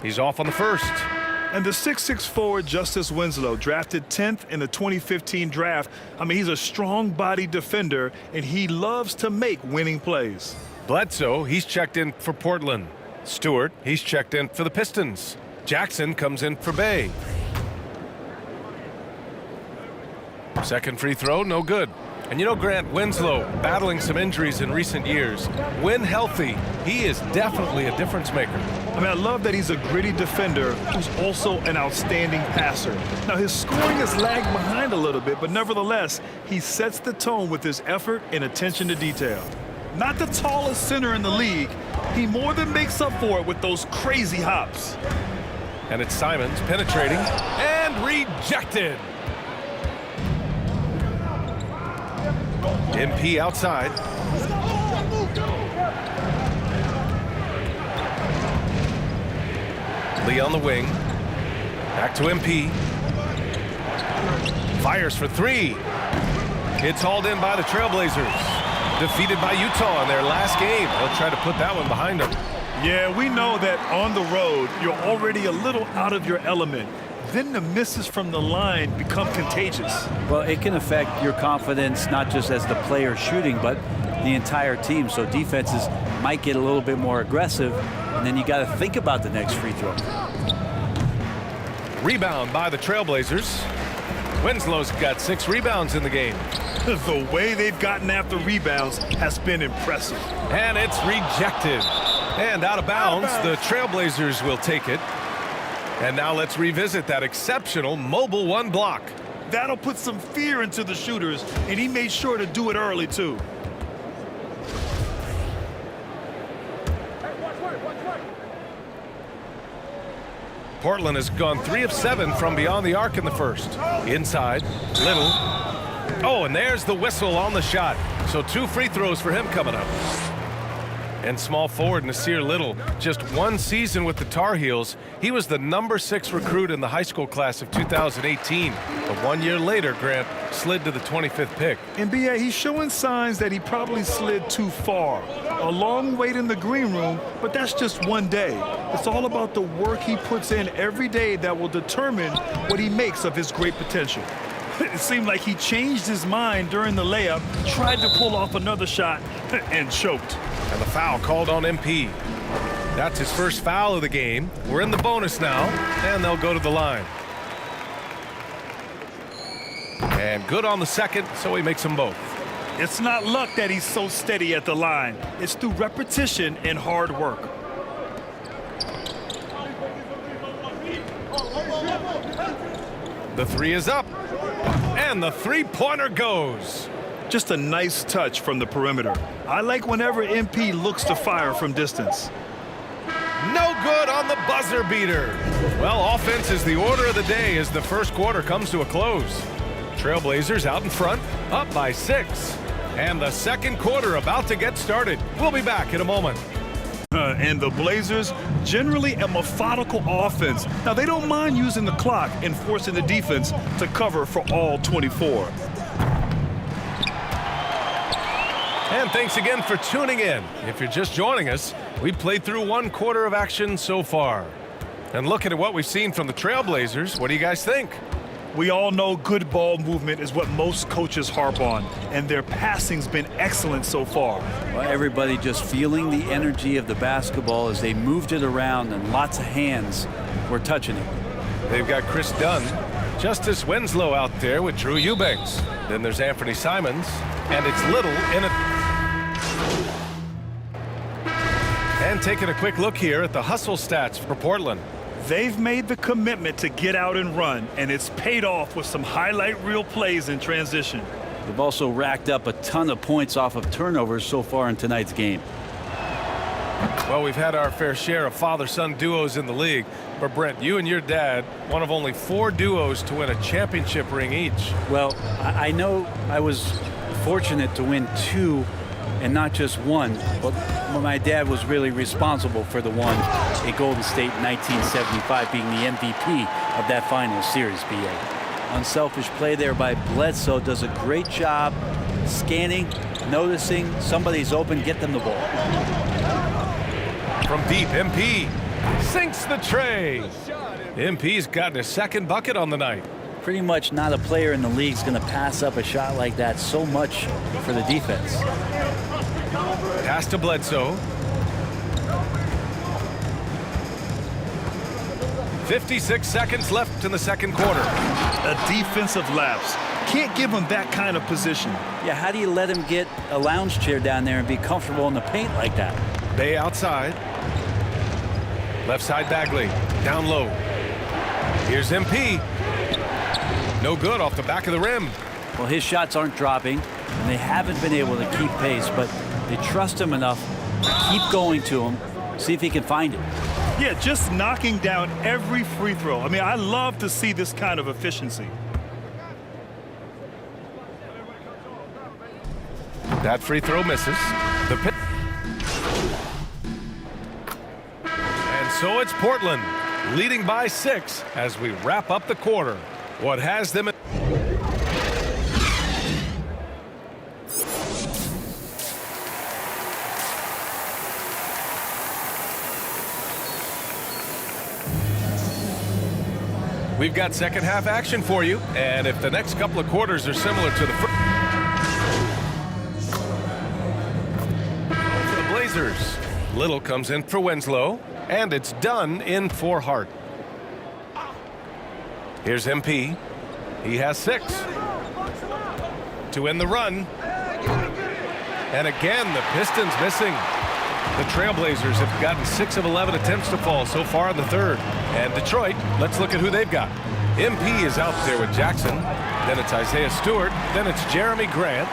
He's off on the first. And the 6'6" forward Justice Winslow, drafted 10th in the 2015 draft. I mean, he's a strong-bodied defender, and he loves to make winning plays. Bledsoe, he's checked in for Portland. Stewart, he's checked in for the Pistons. Jackson comes in for Bay. Second free throw, no good. And you know, Grant, Winslow battling some injuries in recent years. When healthy, he is definitely a difference maker. I mean, I love that he's a gritty defender who's also an outstanding passer. Now, his scoring has lagged behind a little bit, but nevertheless, he sets the tone with his effort and attention to detail. Not the tallest center in the league, he more than makes up for it with those crazy hops. And it's Simons penetrating and rejected. MP outside. Lee on the wing. Back to MP. Fires for three. It's hauled in by the Trailblazers. Defeated by Utah in their last game. They'll try to put that one behind them. Yeah, we know that on the road, you're already a little out of your element. Then the misses from the line become contagious. Well, it can affect your confidence, not just as the player shooting, but the entire team. So defenses might get a little bit more aggressive, and then you got to think about the next free throw. Rebound by the Trailblazers. Winslow's got 6 rebounds in the game. The way they've gotten after rebounds has been impressive. And it's rejected. And out of bounds, the Trailblazers will take it. And now let's revisit that exceptional mobile one block. That'll put some fear into the shooters, and he made sure to do it early, too. Portland has gone 3 of 7 from beyond the arc in the first. Inside, Little. Oh, and there's the whistle on the shot. So 2 free throws for him coming up. And small forward Nasir Little, just 1 season with the Tar Heels. He was the number 6 recruit in the high school class of 2018. But 1 year later, Grant slid to the 25th pick. And B.A., he's showing signs that he probably slid too far. A long wait in the green room, but that's just one day. It's all about the work he puts in every day that will determine what he makes of his great potential. It seemed like he changed his mind during the layup, tried to pull off another shot, and choked. And the foul called on MP. That's his first foul of the game. We're in the bonus now, and they'll go to the line. And good on the second, so he makes them both. It's not luck that he's so steady at the line. It's through repetition and hard work. The 3 is up, and the 3-pointer goes. Just a nice touch from the perimeter. I like whenever MP looks to fire from distance. No good on the buzzer beater. Well, offense is the order of the day as the first quarter comes to a close. Trailblazers out in front, up by 6. And the second quarter about to get started. We'll be back in a moment. And the Blazers, generally a methodical offense. Now, they don't mind using the clock and forcing the defense to cover for all 24. And thanks again for tuning in. If you're just joining us, we've played through 1 quarter of action so far. And looking at what we've seen from the Trailblazers, what do you guys think? We all know good ball movement is what most coaches harp on, and their passing's been excellent so far. Well, everybody just feeling the energy of the basketball as they moved it around, and lots of hands were touching it. They've got Chris Dunn, Justice Winslow out there with Drew Eubanks. Then there's Anthony Simons, and it's Little in it. And taking a quick look here at the hustle stats for Portland. They've made the commitment to get out and run, and it's paid off with some highlight reel plays in transition. They've also racked up a ton of points off of turnovers so far in tonight's game. Well, we've had our fair share of father-son duos in the league. But, Brent, you and your dad, one of only 4 duos to win a championship ring each. Well, I know I was fortunate to win 2 and not just 1, but my dad was really responsible for the one at Golden State in 1975, being the MVP of that finals series, B.A. Unselfish play there by Bledsoe, does a great job scanning, noticing somebody's open, get them the ball. From deep, MP Sinks the tray. MP's gotten his second bucket on the night. Pretty much not a player in the league is going to pass up a shot like that so much for the defense. Pass to Bledsoe. 56 seconds left in the second quarter. A defensive lapse. Can't give him that kind of position. Yeah, how do you let him get a lounge chair down there and be comfortable in the paint like that? Bay outside. Left side Bagley. Down low. Here's MP. No good off the back of the rim. Well, his shots aren't dropping, and they haven't been able to keep pace, but they trust him enough to keep going to him, see if he can find it. Yeah, just knocking down every free throw. I mean, I love to see this kind of efficiency. That free throw misses. And so it's Portland leading by 6 as we wrap up the quarter. What has them We've got second half action for you, and if the next couple of quarters are similar to the first, for the Blazers, Little comes in for Winslow, and it's done in for Hart. Here's MP. He has 6 to end the run, and again the Pistons missing. The Trailblazers have gotten 6 of 11 attempts to fall so far in the third. And Detroit, let's look at who they've got. MP is out there with Jackson. Then it's Isaiah Stewart. Then it's Jeremy Grant.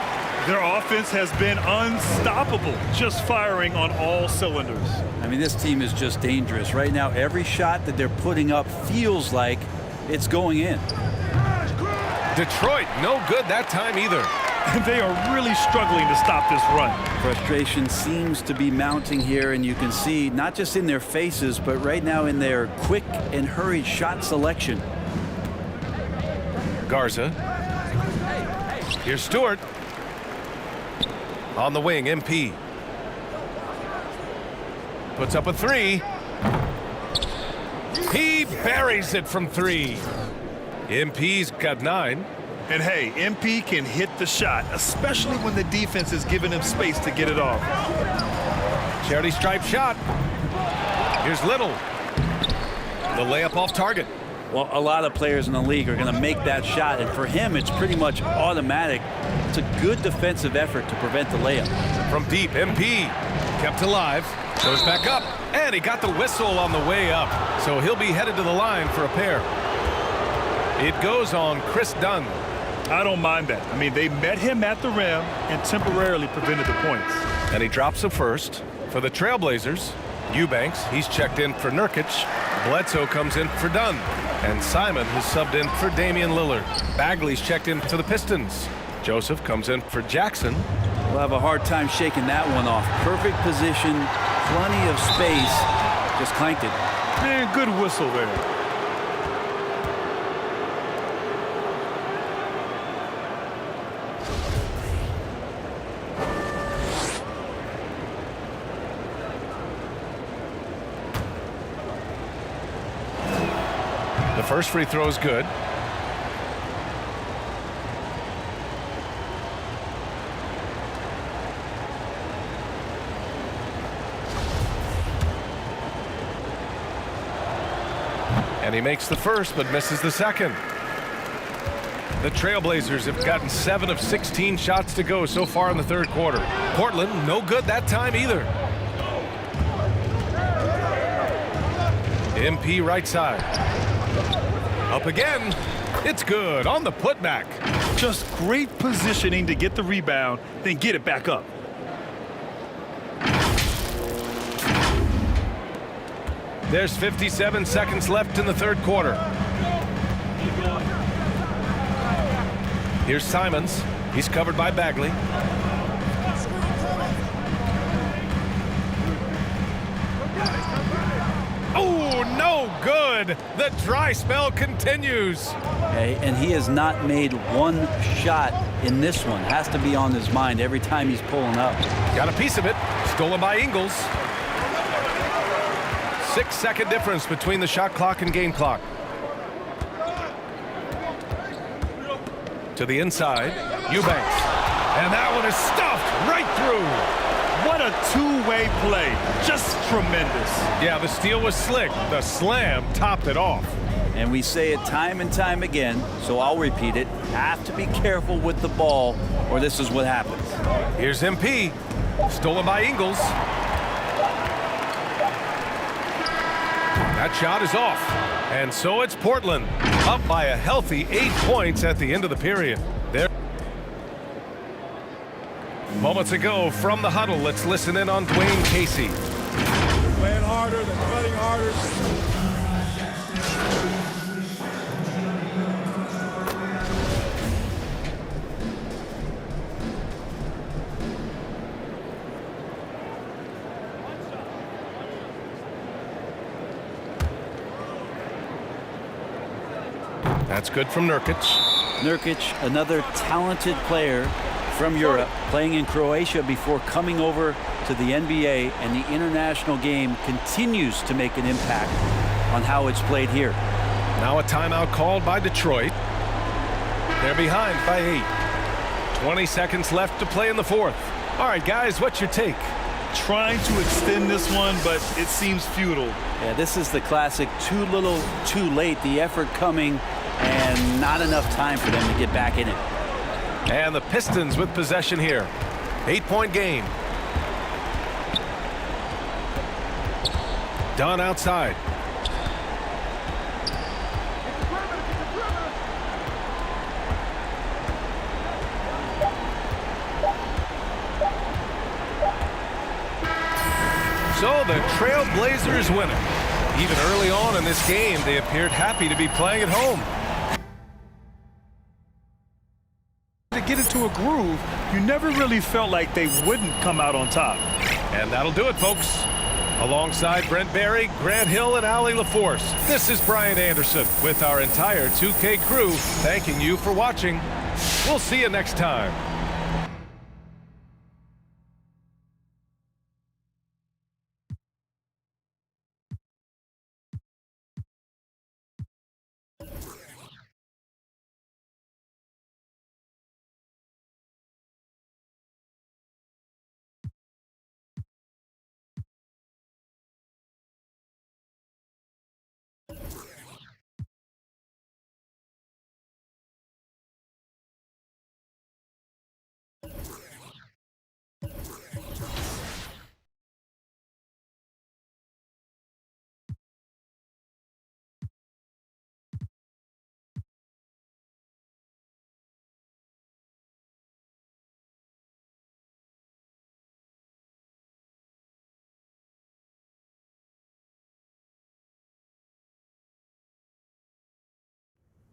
Their offense has been unstoppable, just firing on all cylinders. I mean, this team is just dangerous. Right now, every shot that they're putting up feels like it's going in. Detroit, no good that time either. They are really struggling to stop this run. Frustration seems to be mounting here, and you can see not just in their faces, but right now in their quick and hurried shot selection. Garza. Here's Stewart. On the wing, MP. Puts up a 3. He buries it from 3. MP's got 9. And hey, MP can hit the shot, especially when the defense is giving him space to get it off. Charity stripe shot. Here's Little. The layup off target. Well, a lot of players in the league are going to make that shot, and for him, it's pretty much automatic. It's a good defensive effort to prevent the layup. From deep, MP kept alive. Goes back up, and he got the whistle on the way up. So he'll be headed to the line for a pair. It goes on Chris Dunn. I don't mind that. I mean, they met him at the rim and temporarily prevented the points. And he drops a first. For the Trailblazers, Eubanks, he's checked in for Nurkic. Bledsoe comes in for Dunn. And Simon has subbed in for Damian Lillard. Bagley's checked in for the Pistons. Joseph comes in for Jackson. We'll have a hard time shaking that one off. Perfect position, plenty of space. Just clanked it. Man, good whistle there. The first free throw is good. And he makes the first, but misses the second. The Trailblazers have gotten 7 of 16 shots to go so far in the third quarter. Portland, no good that time either. MP right side. Up again. It's good on the putback. Just great positioning to get the rebound, then get it back up. There's 57 seconds left in the third quarter. Here's Simons. He's covered by Bagley. Oh, no good. The dry spell continues. Okay, and he has not made one shot in this one. Has to be on his mind every time he's pulling up. Got a piece of it. Stolen by Ingles. 6-second difference between the shot clock and game clock. To the inside, Eubanks. And that one is stuffed right through. What a two-way play. Just tremendous. Yeah, the steal was slick. The slam topped it off. And we say it time and time again, so I'll repeat it. Have to be careful with the ball, or this is what happens. Here's MP. Stolen by Ingles. That shot is off. And so it's Portland, up by a healthy 8 points at the end of the period. There. Moments ago from the huddle, let's listen in on Dwayne Casey. Playing harder, they're playing harder. That's good from Nurkic. Nurkic, another talented player from Europe, playing in Croatia before coming over to the NBA, and the international game continues to make an impact on how it's played here. Now a timeout called by Detroit. They're behind by 8. 20 seconds left to play in the fourth. All right, guys, what's your take? Trying to extend this one, but it seems futile. Yeah, this is the classic too little, too late. The effort coming and not enough time for them to get back in it. And the Pistons with possession here. 8-point game. Dunn outside. So the Trailblazers win it. Even early on in this game, they appeared happy to be playing at home. To get into a groove, you never really felt like they wouldn't come out on top. And that'll do it, folks. Alongside Brent Barry, Grant Hill, and Allie LaForce, this is Brian Anderson with our entire 2K crew thanking you for watching. We'll see you next time.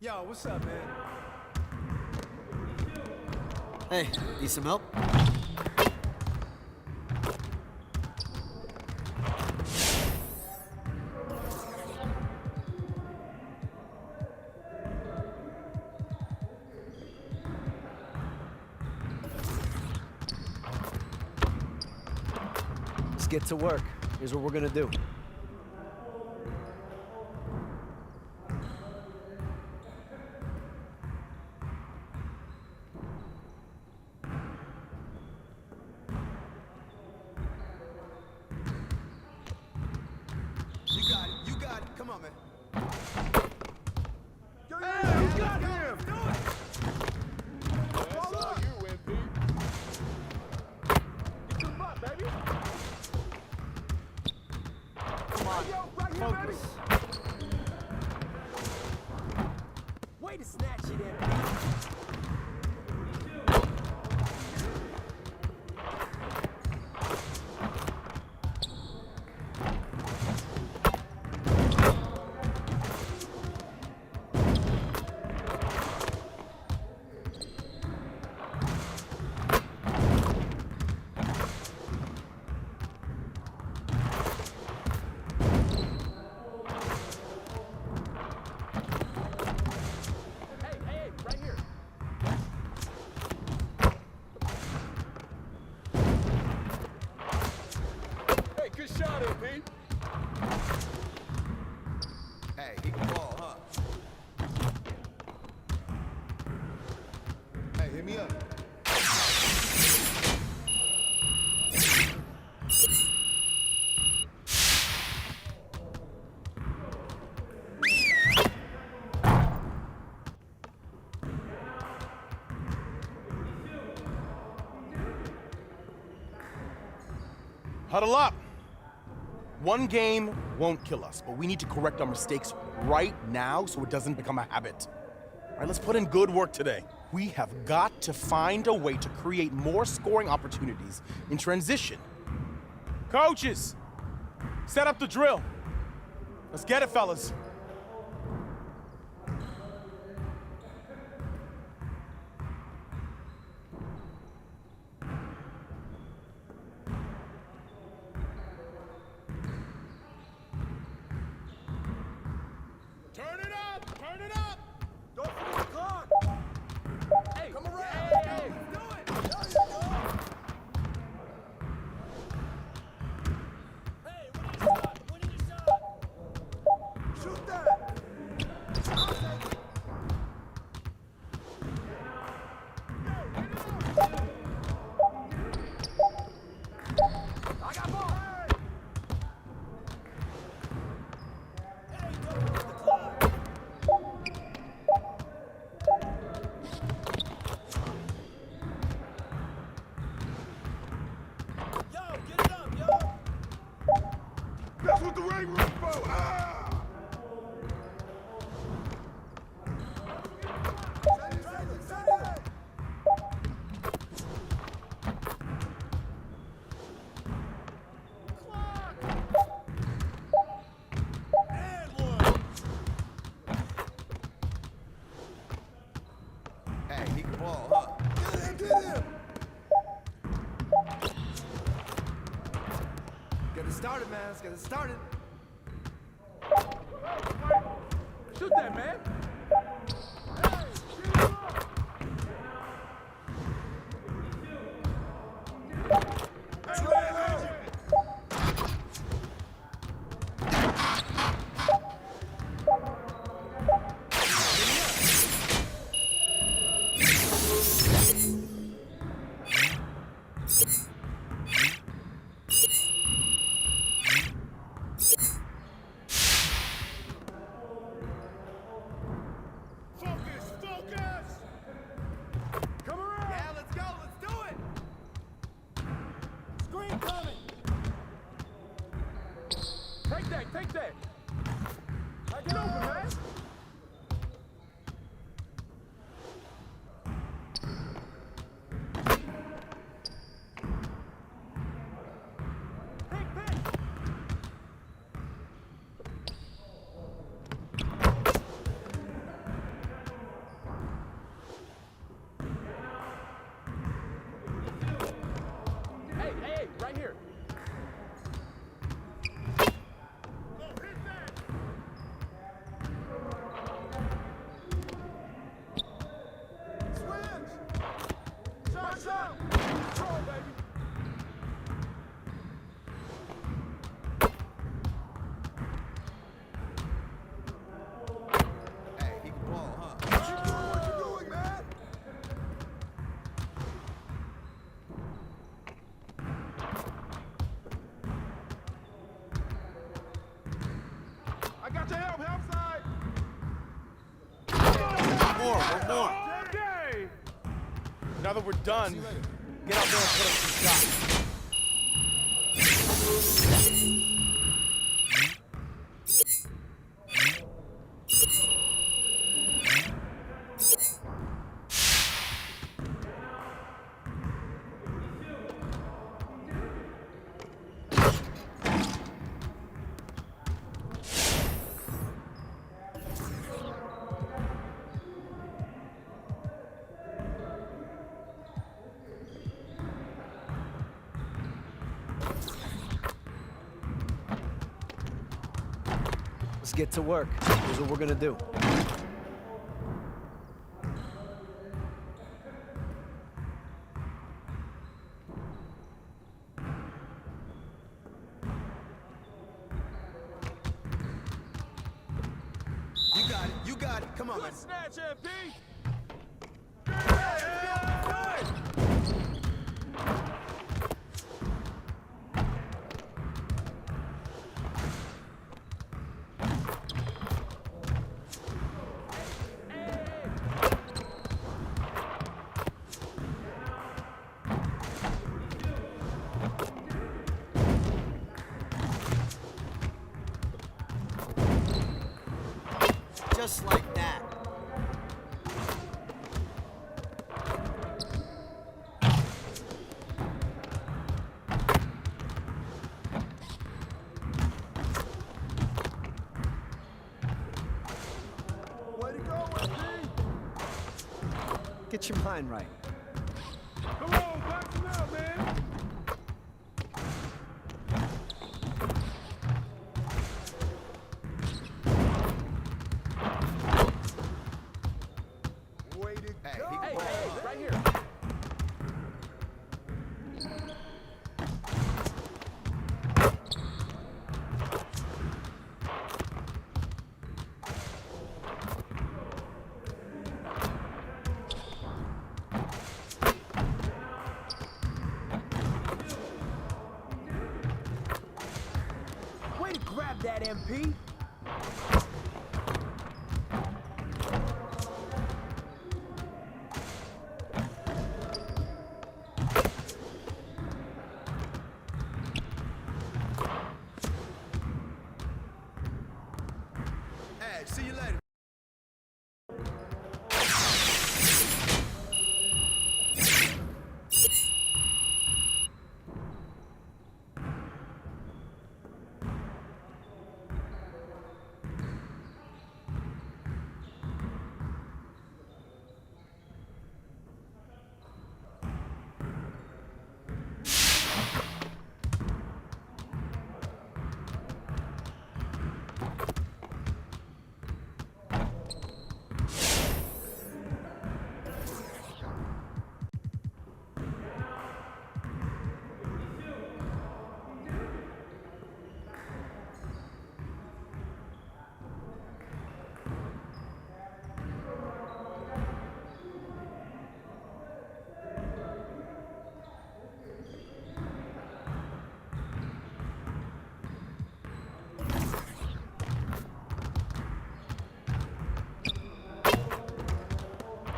Yo, what's up, man? Hey, need some help? Let's get to work. Here's what we're gonna do. Come on, man. Hey, you got him! Do it! That's all you, MP. Get your butt, baby. Come on, right here, focus. Way to snatch it, MP. Hey, he can ball, huh? Hey, hit me up. Huddle up. One game won't kill us, but we need to correct our mistakes right now so it doesn't become a habit. All right, let's put in good work today. We have got to find a way to create more scoring opportunities in transition. Coaches, set up the drill. Let's get it, fellas. Turn it up! Turn it up! Don't forget the clock! Hey! Come around! Hey! Do it! There you go! Hey, what is your shot? Shoot that! I got ball! Hey, don't forget the clock! Yo, get it up, yo! That's what the ring room's for! Ah! Send it, send it, send it! Clock! And one! Hey, he can ball, huh? Get him, get him! Get it started, man. Let's get it started. Shoot that, man. Hey, shoot him up. Hey, go ahead, Reggie. Focus, focus! Come around! Yeah, let's go, let's do it! Screen coming! Take that, take that! Get open, man! Pick, pick! Hey, hey, right here. Oh, hit that. Switch. Shot, shot. Control, baby. Hey, he can ball, huh? What you doing, man? I got your help, help side. One more. Okay. Now that we're done, get out there and put up some shots. Let's get to work. Here's what we're gonna do. got it. Come on, man. Good snatch, MP. Just like that. Way to go, MP. Get your mind right. Come on, box him out, man. Way to go. Hey, right here. Way to grab that, MP. Hey, see you later.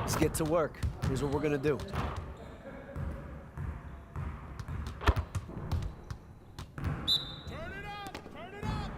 Let's get to work. Here's what we're gonna do. Turn it up. Turn it up.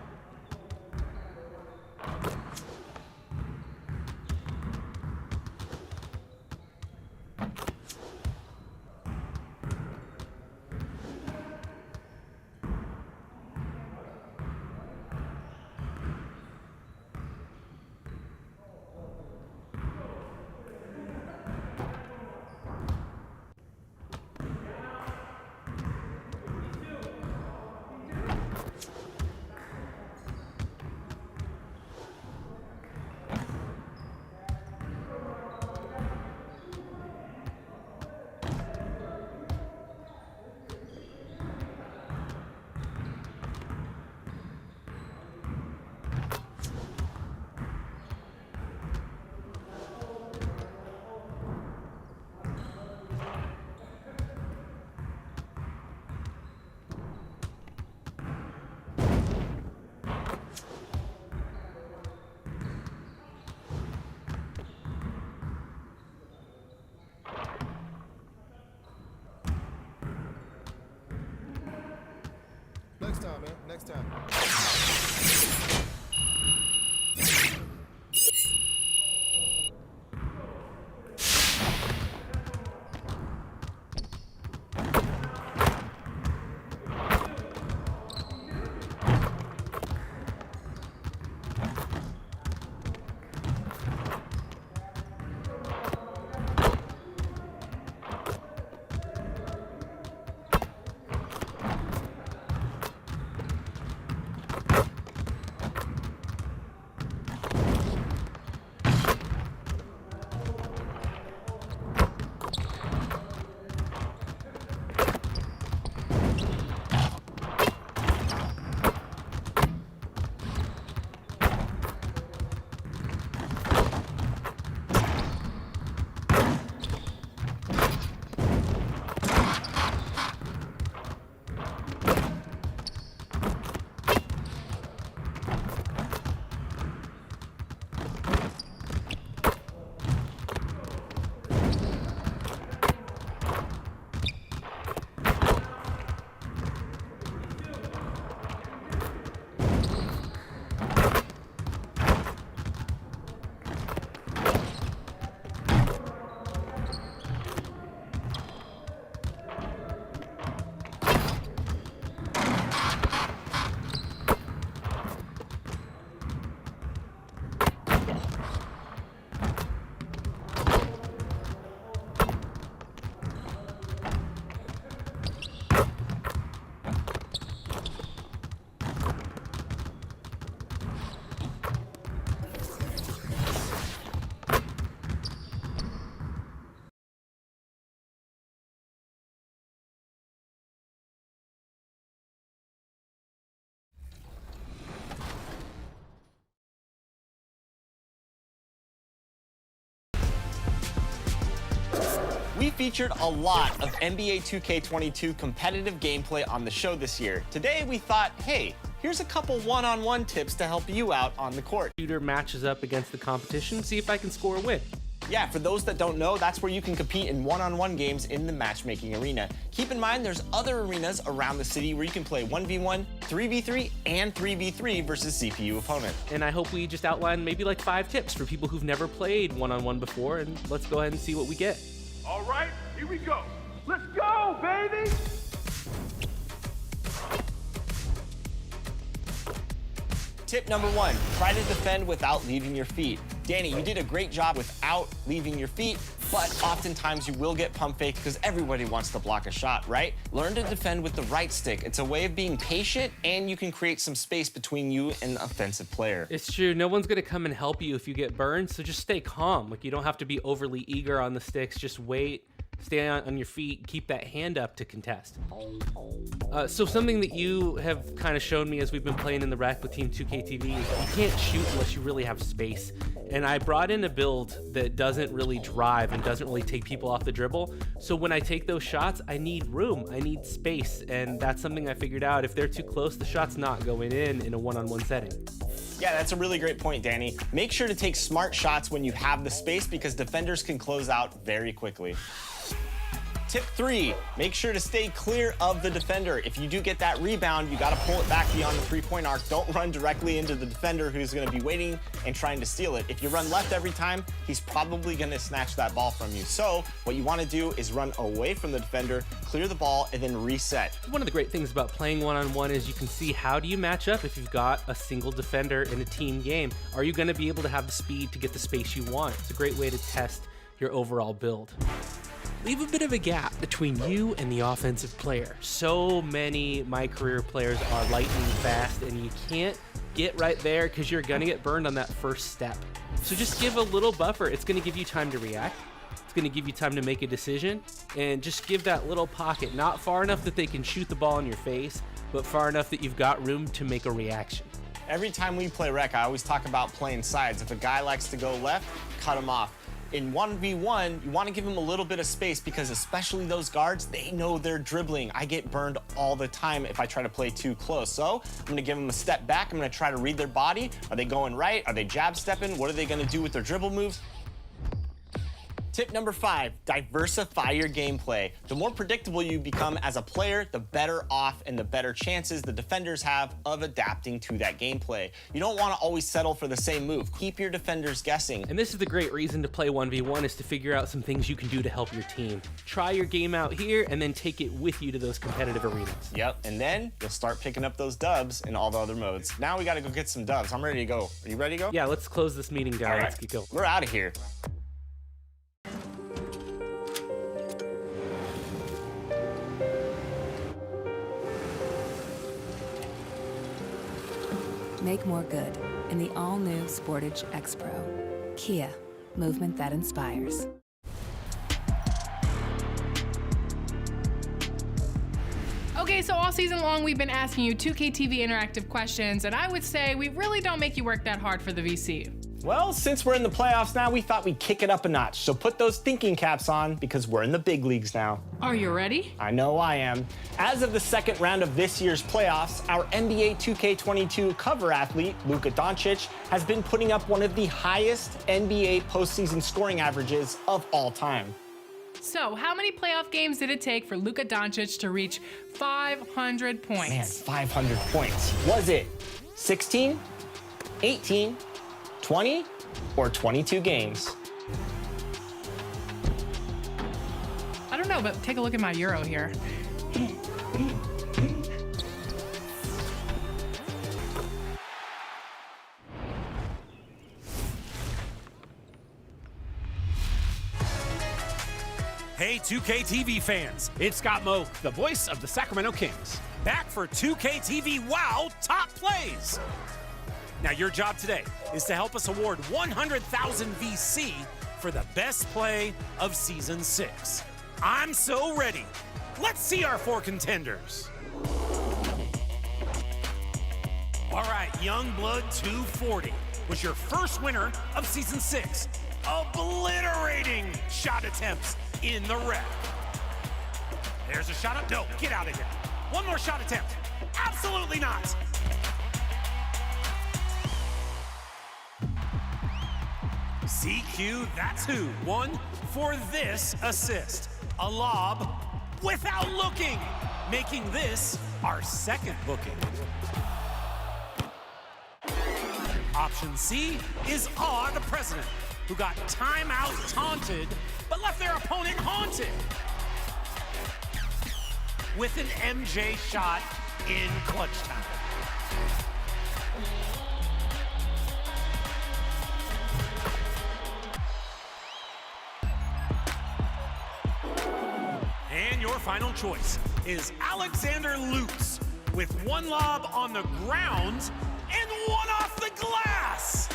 Next time, man. Next time. We featured a lot of NBA 2K22 competitive gameplay on the show this year. Today we thought, hey, here's a couple one-on-one tips to help you out on the court. Shooter matches up against the competition, see if I can score a win. Yeah, for those that don't know, that's where you can compete in one-on-one games in the matchmaking arena. Keep in mind, there's other arenas around the city where you can play 1v1, 3v3, and 3v3 versus CPU opponent. And I hope we just outline maybe like 5 tips for people who've never played one-on-one before, and let's go ahead and see what we get. All right, here we go. Let's go, baby! Tip number 1, try to defend without leaving your feet. Danny, you did a great job without leaving your feet, but oftentimes you will get pump faked because everybody wants to block a shot, right? Learn to defend with the right stick. It's a way of being patient, and you can create some space between you and the offensive player. It's true, no one's gonna come and help you if you get burned, so just stay calm. Like, you don't have to be overly eager on the sticks, just wait. Stay on your feet, keep that hand up to contest. So something that you have kind of shown me as we've been playing in the rec with Team 2KTV is you can't shoot unless you really have space. And I brought in a build that doesn't really drive and doesn't really take people off the dribble. So when I take those shots, I need room, I need space. And that's something I figured out. If they're too close, the shot's not going in a one-on-one setting. Yeah, that's a really great point, Danny. Make sure to take smart shots when you have the space because defenders can close out very quickly. Tip 3, make sure to stay clear of the defender. If you do get that rebound, you gotta pull it back beyond the three-point arc. Don't run directly into the defender who's gonna be waiting and trying to steal it. If you run left every time, he's probably gonna snatch that ball from you. So what you wanna do is run away from the defender, clear the ball, and then reset. One of the great things about playing one-on-one is you can see how do you match up if you've got a single defender in a team game. Are you gonna be able to have the speed to get the space you want? It's a great way to test your overall build. Leave a bit of a gap between you and the offensive player. So many my career players are lightning fast and you can't get right there because you're gonna get burned on that first step. So just give a little buffer. It's gonna give you time to react. It's gonna give you time to make a decision, and just give that little pocket, not far enough that they can shoot the ball in your face, but far enough that you've got room to make a reaction. Every time we play rec, I always talk about playing sides. If a guy likes to go left, cut him off. In 1v1, you want to give them a little bit of space because especially those guards, they know they're dribbling. I get burned all the time if I try to play too close. So I'm going to give them a step back. I'm going to try to read their body. Are they going right? Are they jab stepping? What are they going to do with their dribble moves? Tip number 5, diversify your gameplay. The more predictable you become as a player, the better off and the better chances the defenders have of adapting to that gameplay. You don't want to always settle for the same move. Keep your defenders guessing. And this is the great reason to play 1v1 is to figure out some things you can do to help your team. Try your game out here and then take it with you to those competitive arenas. Yep, and then you'll start picking up those dubs in all the other modes. Now we got to go get some dubs. I'm ready to go. Are you ready to go? Yeah, let's close this meeting down. All right. Let's get going. We're out of here. Make more good in the all-new Sportage X Pro. Kia, movement that inspires. Okay, so all season long we've been asking you 2KTV interactive questions, and I would say we really don't make you work that hard for the VC. Well, since we're in the playoffs now, we thought we'd kick it up a notch. So put those thinking caps on because we're in the big leagues now. Are you ready? I know I am. As of the second round of this year's playoffs, our NBA 2K22 cover athlete, Luka Doncic, has been putting up one of the highest NBA postseason scoring averages of all time. So, how many playoff games did it take for Luka Doncic to reach 500 points? Man, 500 points. Was it 16, 18, 20, or 22 games? I don't know, but take a look at my Euro here. Hey 2K fans, it's Scott Moak, the voice of the Sacramento Kings, back for 2K WOW Top Plays. Now your job today is to help us award 100,000 VC for the best play of Season 6. I'm so ready. Let's see our 4 contenders. All right, Youngblood 240 was your first winner of Season 6. Obliterating shot attempts in the rec. There's a shot up. No, get out of here. One more shot attempt. Absolutely not. CQ, that's who won for this assist. A lob without looking, making this our second booking. Option C is the president, who got timeout taunted, but left their opponent haunted. With an MJ shot in clutch time. And your final choice is Alexander Lutz with one lob on the ground and one off the glass.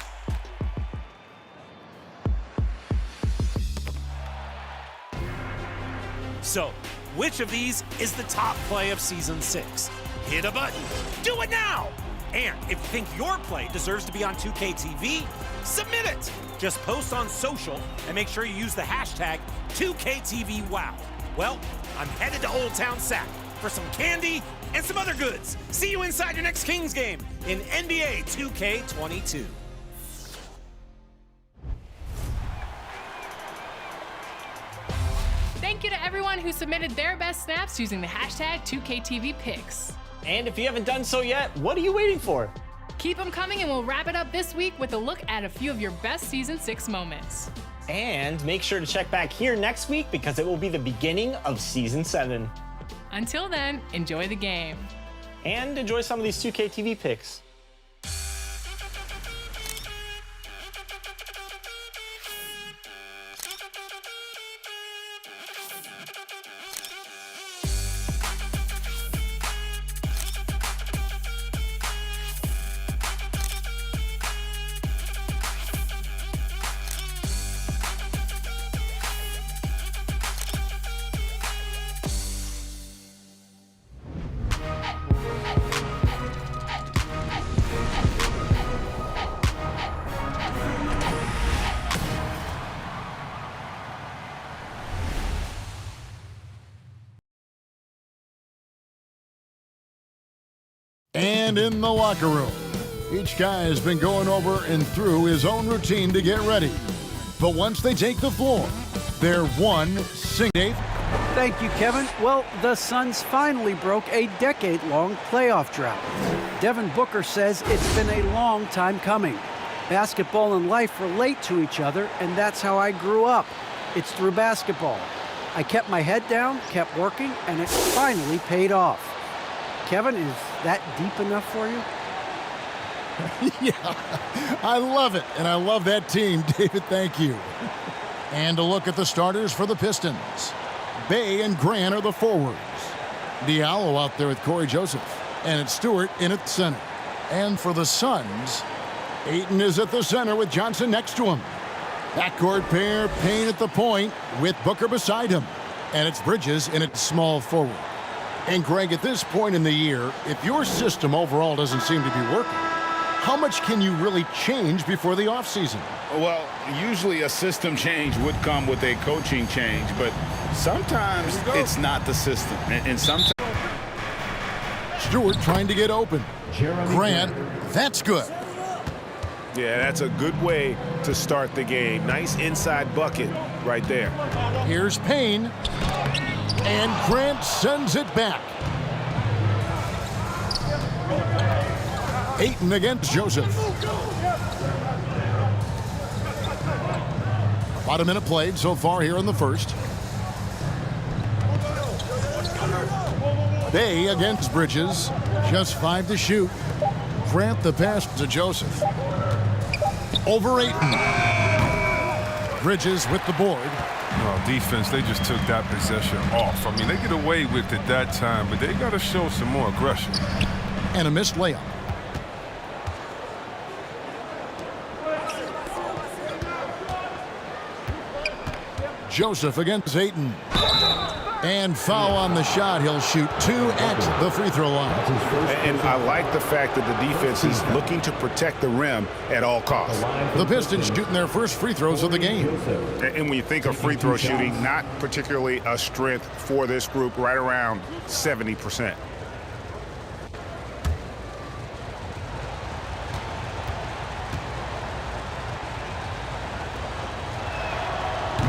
So, which of these is the top play of Season 6? Hit a button. Do it now! And if you think your play deserves to be on 2K TV, submit it! Just post on social and make sure you use the hashtag 2KTVWow. Well, I'm headed to Old Town Sac for some candy and some other goods. See you inside your next Kings game in NBA 2K22. Thank you to everyone who submitted their best snaps using the hashtag 2KTVPicks. And if you haven't done so yet, what are you waiting for? Keep them coming, and we'll wrap it up this week with a look at a few of your best Season 6 moments. And make sure to check back here next week because it will be the beginning of Season 7. Until then, enjoy the game. And enjoy some of these 2K TV picks. And in the locker room, each guy has been going over and through his own routine to get ready. But once they take the floor, they're one single. Thank you, Kevin. Well, the Suns finally broke a decade-long playoff drought. Devin Booker says it's been a long time coming. Basketball and life relate to each other, and that's how I grew up. It's through basketball. I kept my head down, kept working, and it finally paid off. Kevin, is that deep enough for you? Yeah, I love it, and I love that team, David, thank you. And a look at the starters for the Pistons. Bay and Grant are the forwards. Diallo out there with Corey Joseph, and it's Stewart in at center. And for the Suns, Ayton is at the center with Johnson next to him. Backcourt pair, Payne at the point with Booker beside him. And it's Bridges in at small forward. And Greg, at this point in the year, if your system overall doesn't seem to be working, how much can you really change before the offseason? Well, usually a system change would come with a coaching change, but sometimes it's not the system. And sometimes... Stewart trying to get open. Grant, that's good. Yeah, that's a good way to start the game. Nice inside bucket right there. Here's Payne. And Grant sends it back. Ayton against Joseph. About a minute played so far here in the first. Bay against Bridges. Just 5 to shoot. Grant the pass to Joseph. Over Ayton. Bridges with the board. No, defense, they just took that possession off. I mean, they get away with it that time, but they got to show some more aggression. And a missed layup. Joseph against Ayton. And foul on the shot. He'll shoot 2 at the free throw line. And I like the fact that the defense is looking to protect the rim at all costs. The Pistons shooting their first free throws of the game. And when you think of free throw shooting, not particularly a strength for this group, right around 70%.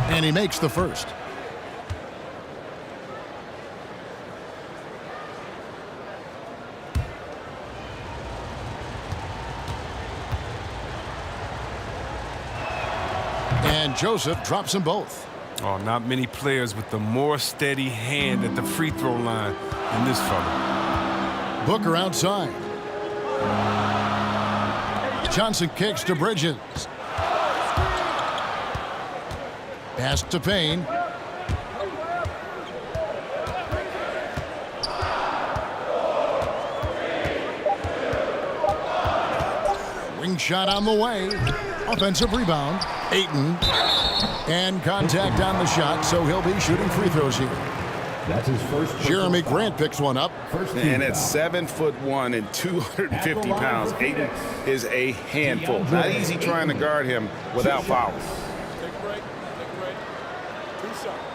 And he makes the first. And Joseph drops them both. Oh, not many players with the more steady hand at the free throw line than this fella. Booker outside. Johnson kicks to Bridges. Pass to Payne. Wing shot on the way. Offensive rebound. Ayton. And contact on the shot, so he'll be shooting free throws here. That's his first. Jeremy Grant picks one up. And at 7'1" and 250 pounds, Ayton is a handful. Not easy trying to guard him without fouls. Take a break. Take a break. 2 shots.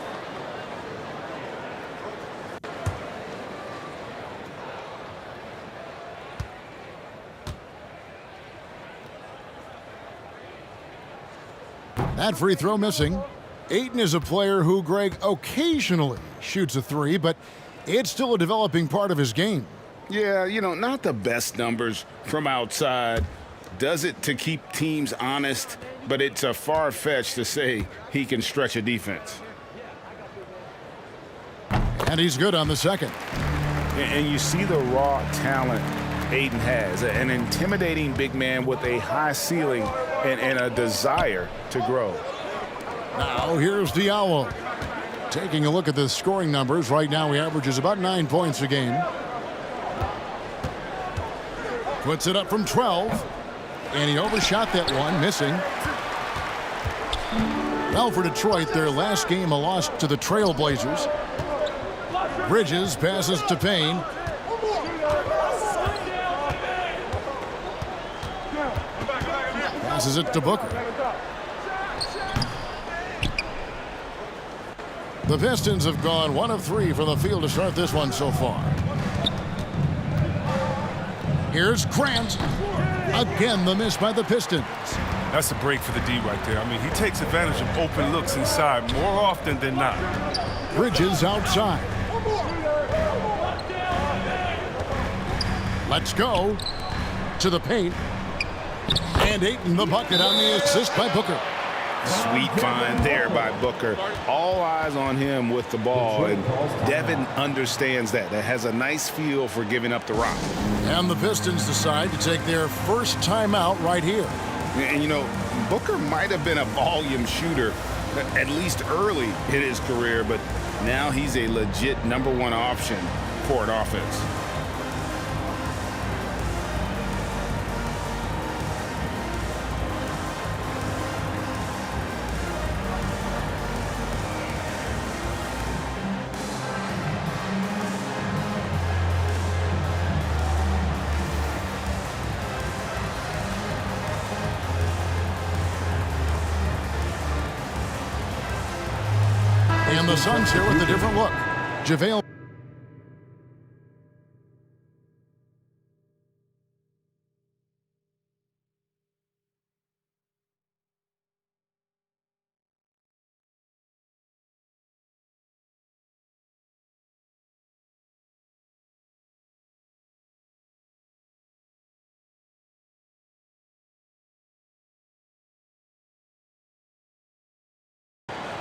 That free throw missing. Ayton is a player who, Greg, occasionally shoots a three, but it's still a developing part of his game. Yeah, you know, not the best numbers from outside. Does it to keep teams honest, but it's a far-fetched to say he can stretch a defense. And he's good on the second. And you see the raw talent Ayton has, an intimidating big man with a high ceiling and a desire to grow. Now here's Diallo. Taking a look at the scoring numbers, right now he averages about 9 points a game. Puts it up from 12. And he overshot that one, missing. Well, for Detroit, their last game a loss to the Trailblazers. Bridges passes to Payne. Passes it to Booker. The Pistons have gone 1 of 3 from the field to start this one so far. Here's Grant. Again, the miss by the Pistons. That's a break for the D right there. I mean, he takes advantage of open looks inside more often than not. Bridges outside. Let's go to the paint. And Ayton the bucket on the assist by Booker. Sweet find there by Booker. All eyes on him with the ball, and Devin understands that. That has a nice feel for giving up the rock. And the Pistons decide to take their first timeout right here. And, you know, Booker might have been a volume shooter, at least early in his career, but now he's a legit #1 option for an offense. And the Suns here with a different look. JaVale.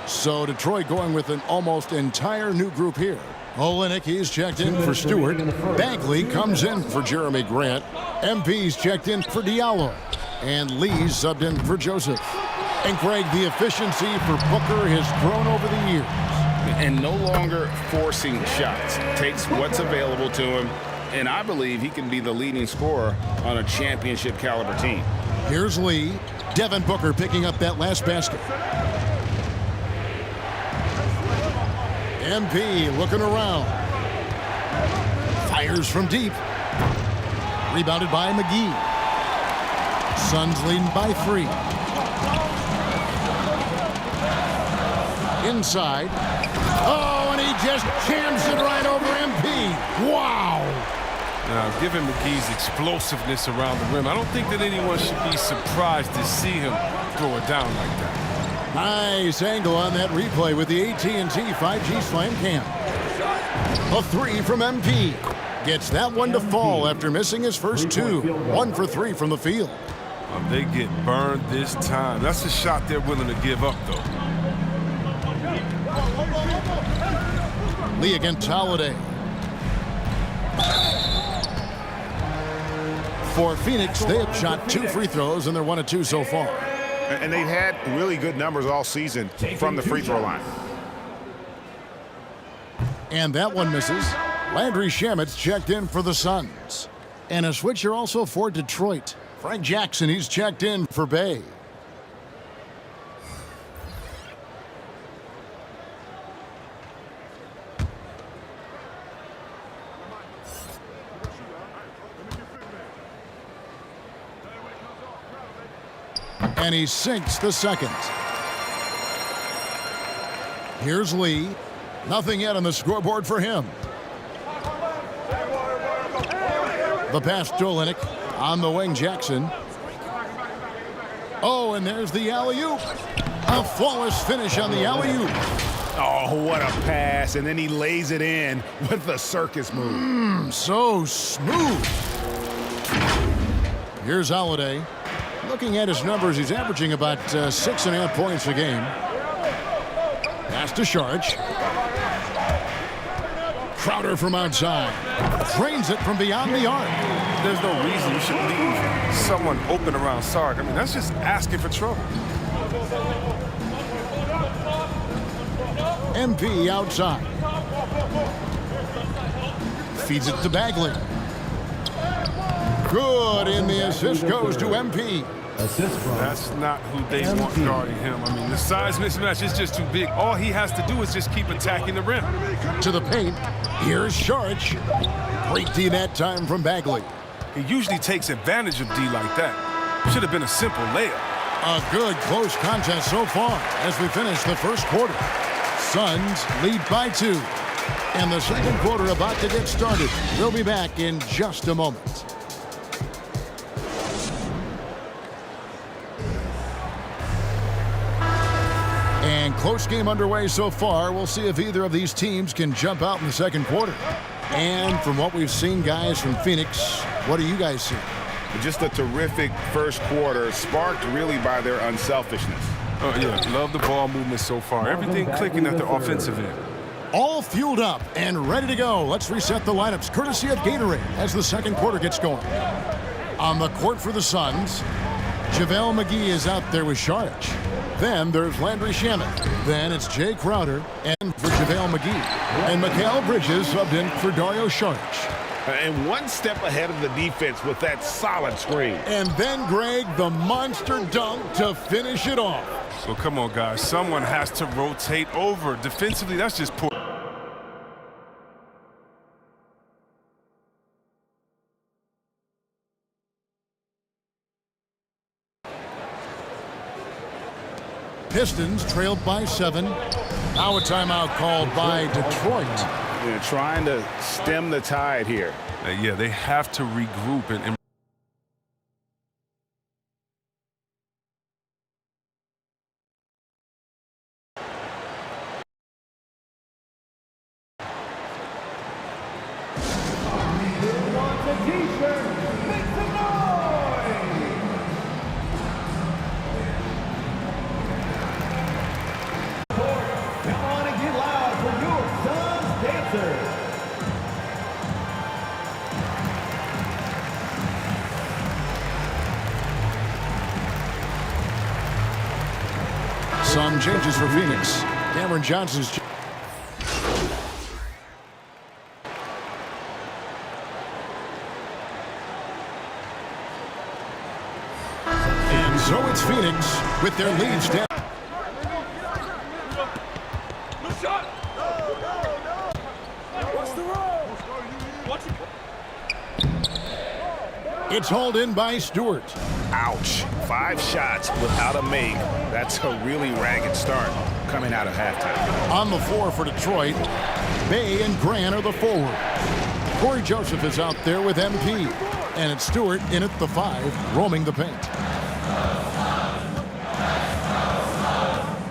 So Detroit going with an almost entire new group here. Olynyk, he's checked in for Stewart. Bagley comes in for Jeremy Grant. MP's checked in for Diallo. And Lee's subbed in for Joseph. And Greg, the efficiency for Booker has grown over the years. And no longer forcing shots. Takes what's available to him. And I believe he can be the leading scorer on a championship caliber team. Here's Lee. Devin Booker picking up that last basket. MP looking around. Fires from deep. Rebounded by McGee. Suns leading by 3. Inside. Oh, and he just jams it right over MP. Wow. Now, given McGee's explosiveness around the rim, I don't think that anyone should be surprised to see him throw it down like that. Nice angle on that replay with the AT&T 5G Slam Cam. A 3 from MP. Gets that one to fall after missing his first 2. 1 for 3 from the field. They get burned this time. That's a shot they're willing to give up, though. Lee against Holiday. For Phoenix, they have shot 2 free throws, and they're 1 of 2 so far. And they've had really good numbers all season from the free throw line. And that one misses. Landry Shamet's checked in for the Suns. And a switcher also for Detroit. Frank Jackson, he's checked in for Bay. And he sinks the second. Here's Lee. Nothing yet on the scoreboard for him. The pass to Olynyk. On the wing, Jackson. Oh, and there's the alley-oop. A flawless finish on the alley-oop. Oh, what a pass. And then he lays it in with the circus move. So smooth. Here's Holiday. Looking at his numbers, he's averaging about 6.5 points a game. Pass to Sharch. Crowder from outside. Drains it from beyond the arc. There's no reason you should leave someone open around Sark. I mean, that's just asking for trouble. MP outside. Feeds it to Bagley. Good, and the assist goes to MP. That's not who they want guarding him. I mean, the size mismatch is just too big. All he has to do is just keep attacking the rim. To the paint. Here's Sharch. Great D that time from Bagley. He usually takes advantage of D like that. Should have been a simple layup. A good close contest so far as we finish the first quarter. Suns lead by 2. And the second quarter about to get started. We'll be back in just a moment. And close game underway so far. We'll see if either of these teams can jump out in the second quarter. And from what we've seen, guys, from Phoenix, what do you guys see? Just a terrific first quarter, sparked really by their unselfishness. Oh, yeah, love the ball movement so far. Everything clicking at the offensive end. All fueled up and ready to go. Let's reset the lineups, courtesy of Gatorade, as the second quarter gets going. On the court for the Suns, JaVale McGee is out there with Sharch. Then there's Landry Shamet. Then it's Jay Crowder and for JaVale McGee. And Mikal Bridges subbed in for Dario Saric. And one step ahead of the defense with that solid screen. And then, Greg, the monster dunk to finish it off. So come on, guys. Someone has to rotate over. Defensively, that's just poor. Pistons trailed by 7. Now a timeout called by Detroit. They're trying to stem the tide here. Yeah, they have to regroup and Some changes for Phoenix. Cameron Johnson's. And so it's Phoenix with their lead step. It's hauled in by Stewart. Ouch. 5 shots without a make. That's a really ragged start coming out of halftime. On the floor for Detroit, Bay and Grant are the forward. Corey Joseph is out there with MP. And it's Stewart in at the 5, roaming the paint.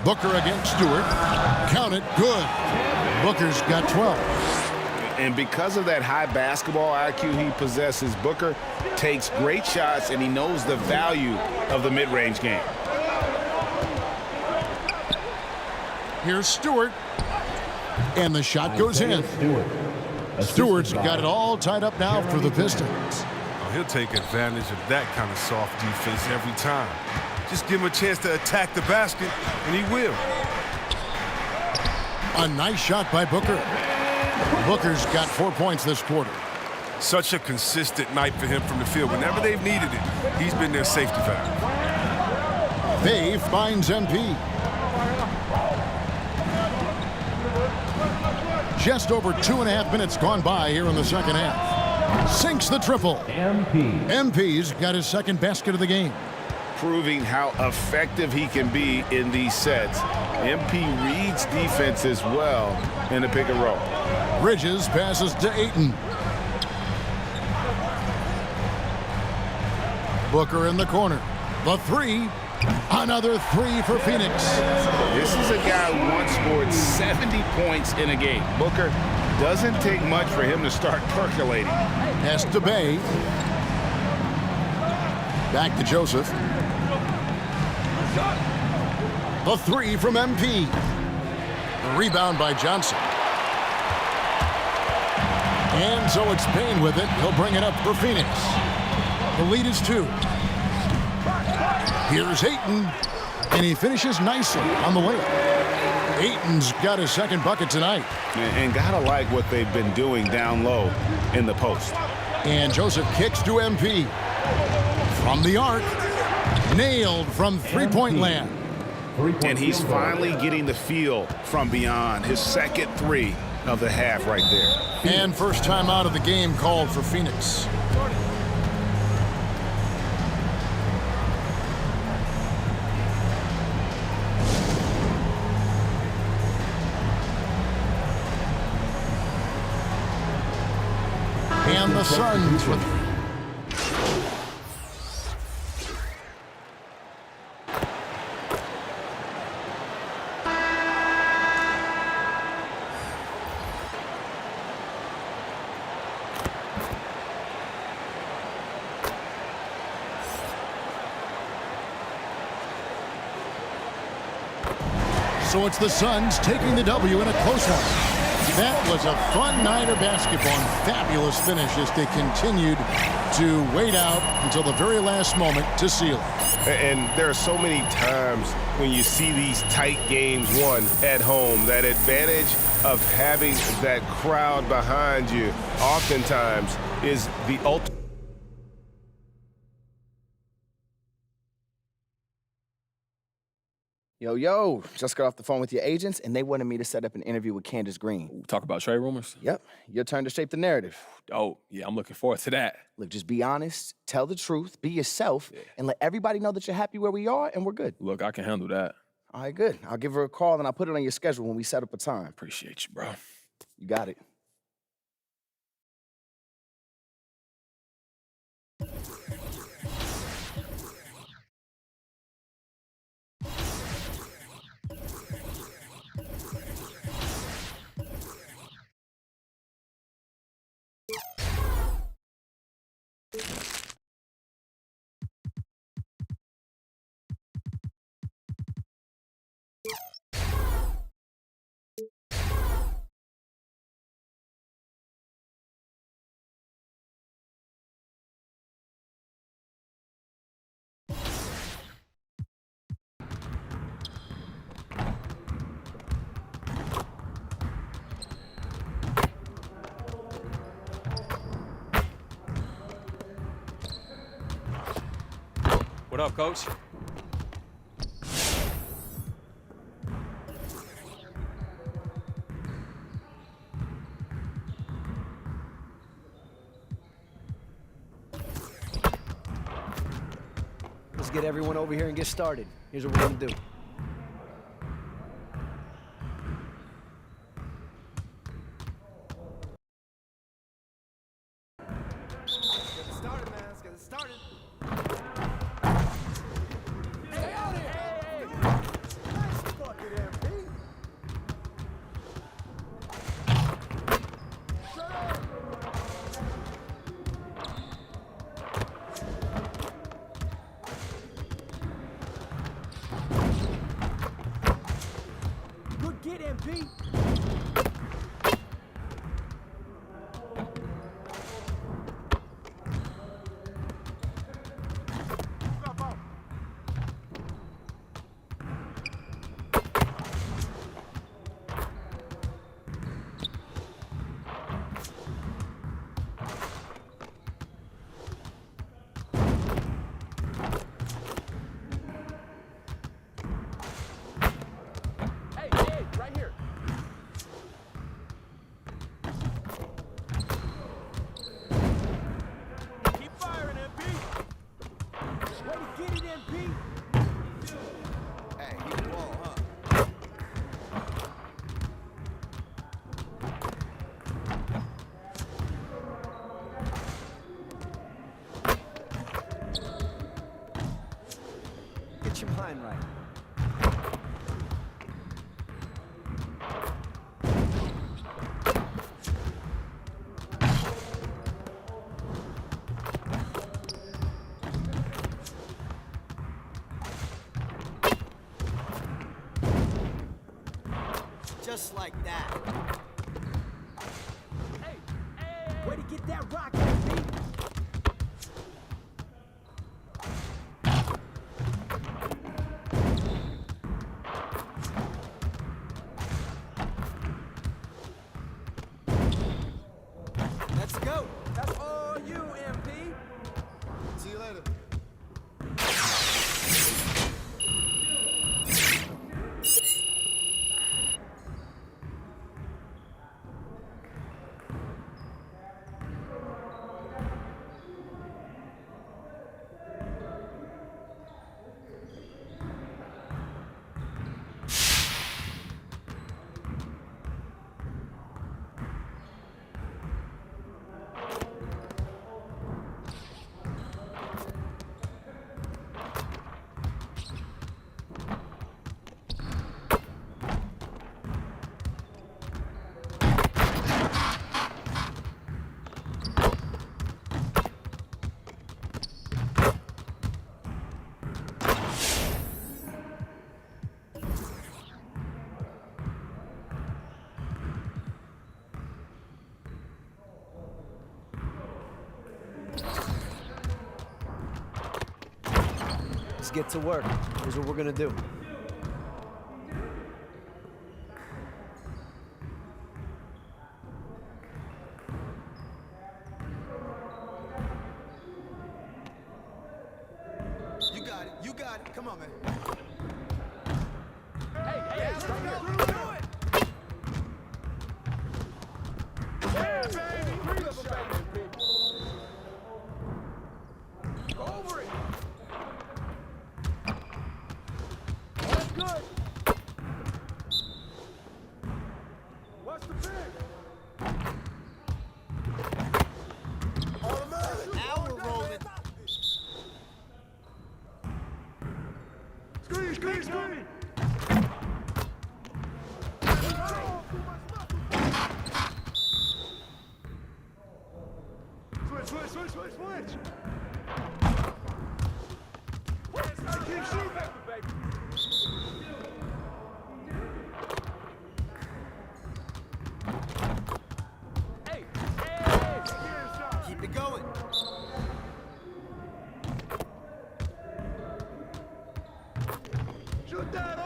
Booker against Stewart. Count it, good. Booker's got 12. And because of that high basketball IQ he possesses, Booker takes great shots and he knows the value of the mid-range game. Here's Stewart. And the shot goes in. Stewart's got it all tied up now for the Pistons. Oh, he'll take advantage of that kind of soft defense every time. Just give him a chance to attack the basket, and he will. A nice shot by Booker. Booker's got 4 points this quarter. Such a consistent night for him from the field. Whenever they've needed it, he's been their safety valve. Bay finds MP. Just over 2.5 minutes gone by here in the second half. Sinks the triple. MP's got his second basket of the game. Proving how effective he can be in these sets. MP reads defenses well in the pick and roll. Bridges passes to Ayton. Booker in the corner. The 3. Another 3 for Phoenix. This is a guy who once scored 70 points in a game. Booker doesn't take much for him to start percolating. Pass to Bay. Back to Joseph. The 3 from MP. The rebound by Johnson. And so it's Payne with it. He'll bring it up for Phoenix. The lead is 2. Here's Ayton. And he finishes nicely on the layup. Ayton's got his second bucket tonight. And gotta like what they've been doing down low in the post. And Joseph kicks to MP. From the arc. Nailed from three-point land. And he's finally getting the feel from beyond. His second 3 of the half right there. And first time out of the game called for Phoenix. And the Suns with So it's the Suns taking the W in a close one. That was a fun night of basketball and fabulous finish as they continued to wait out until the very last moment to seal it. And there are so many times when you see these tight games won at home, that advantage of having that crowd behind you oftentimes is the ultimate. Yo, just got off the phone with your agents, and they wanted me to set up an interview with Candace Green. Talk about trade rumors? Yep, your turn to shape the narrative. Oh, yeah, I'm looking forward to that. Look, just be honest, tell the truth, be yourself, and let everybody know that you're happy where we are, and we're good. Look, I can handle that. All right, good. I'll give her a call, and I'll put it on your schedule when we set up a time. Appreciate you, bro. You got it. What up, Coach? Let's get everyone over here and get started. Here's what we're gonna do. Get MP. Get your mind right. Just like that. Hey, way to get that rock, MP. Let's go. That's all you, MP. See you later. Let's get to work. Here's what we're gonna do. You got it. You got it. Come on, man. Hey, let's go. Do it. Yeah, baby. Free of a baby. Go over it. That's good. What's the big? Automatic. Now we're rolling. Screen, screen, screen. Switch, switch, switch, switch, switch. Keep shooting, baby. Hey, hey, keep it going. Shoot that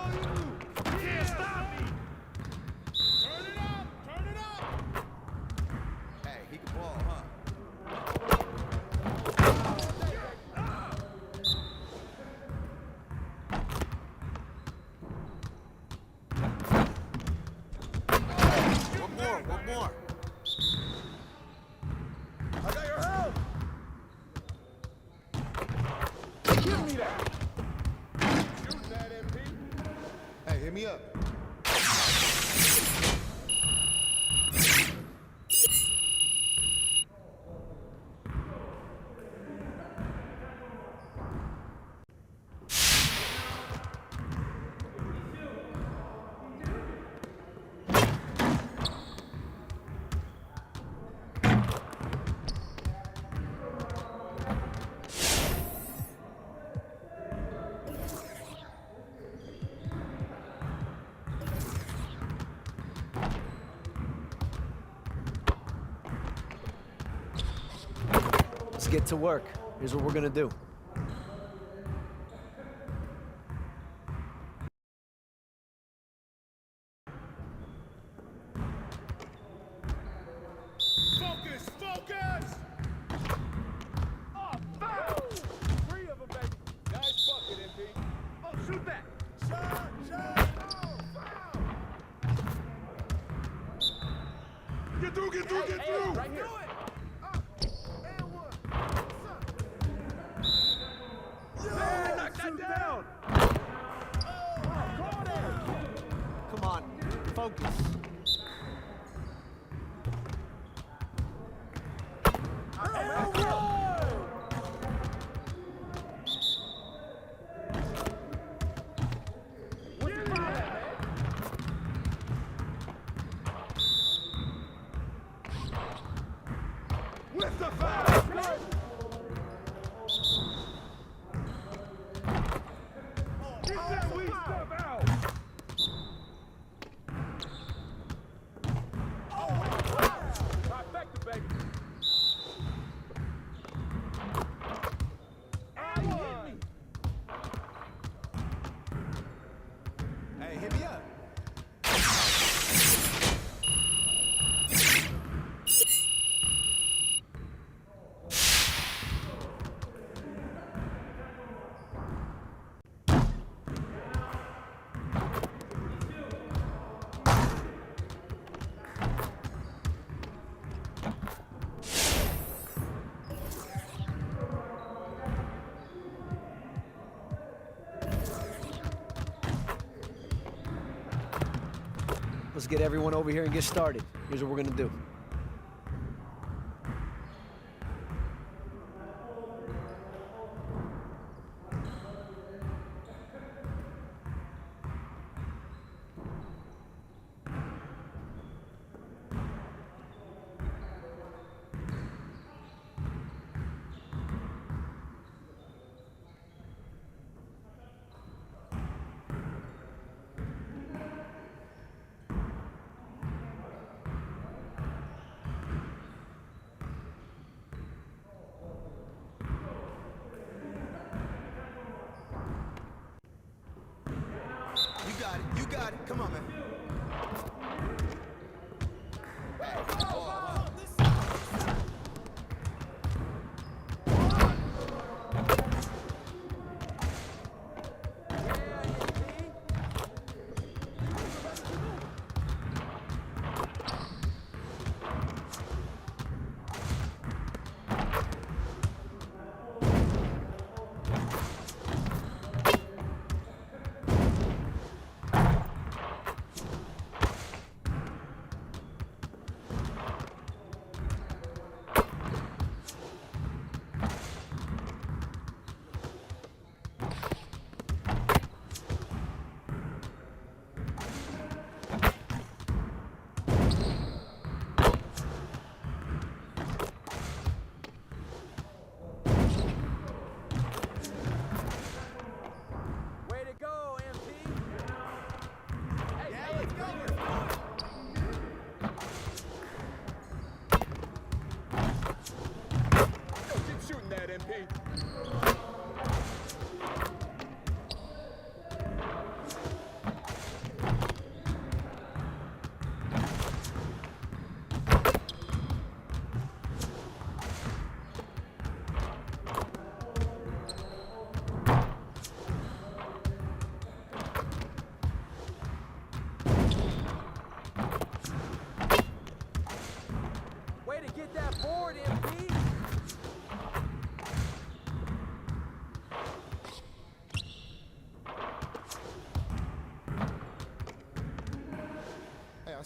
Give me that. Shooting that, MP. Hey, hit me up. Let's get to work. Here's what we're gonna do. Focus, focus! Oh, foul! 3 of them, baby. Nice bucket, MP. Oh, shoot that! Shot, shot, oh, foul! Get through, get through, get through! Right here. Knock that down! Come on, focus. With the foul! Keep that weak stuff out! Trifecta, baby! And hit me! Hey, hit me up! Let's get everyone over here and get started. Here's what we're gonna do. You got it. Come on, man.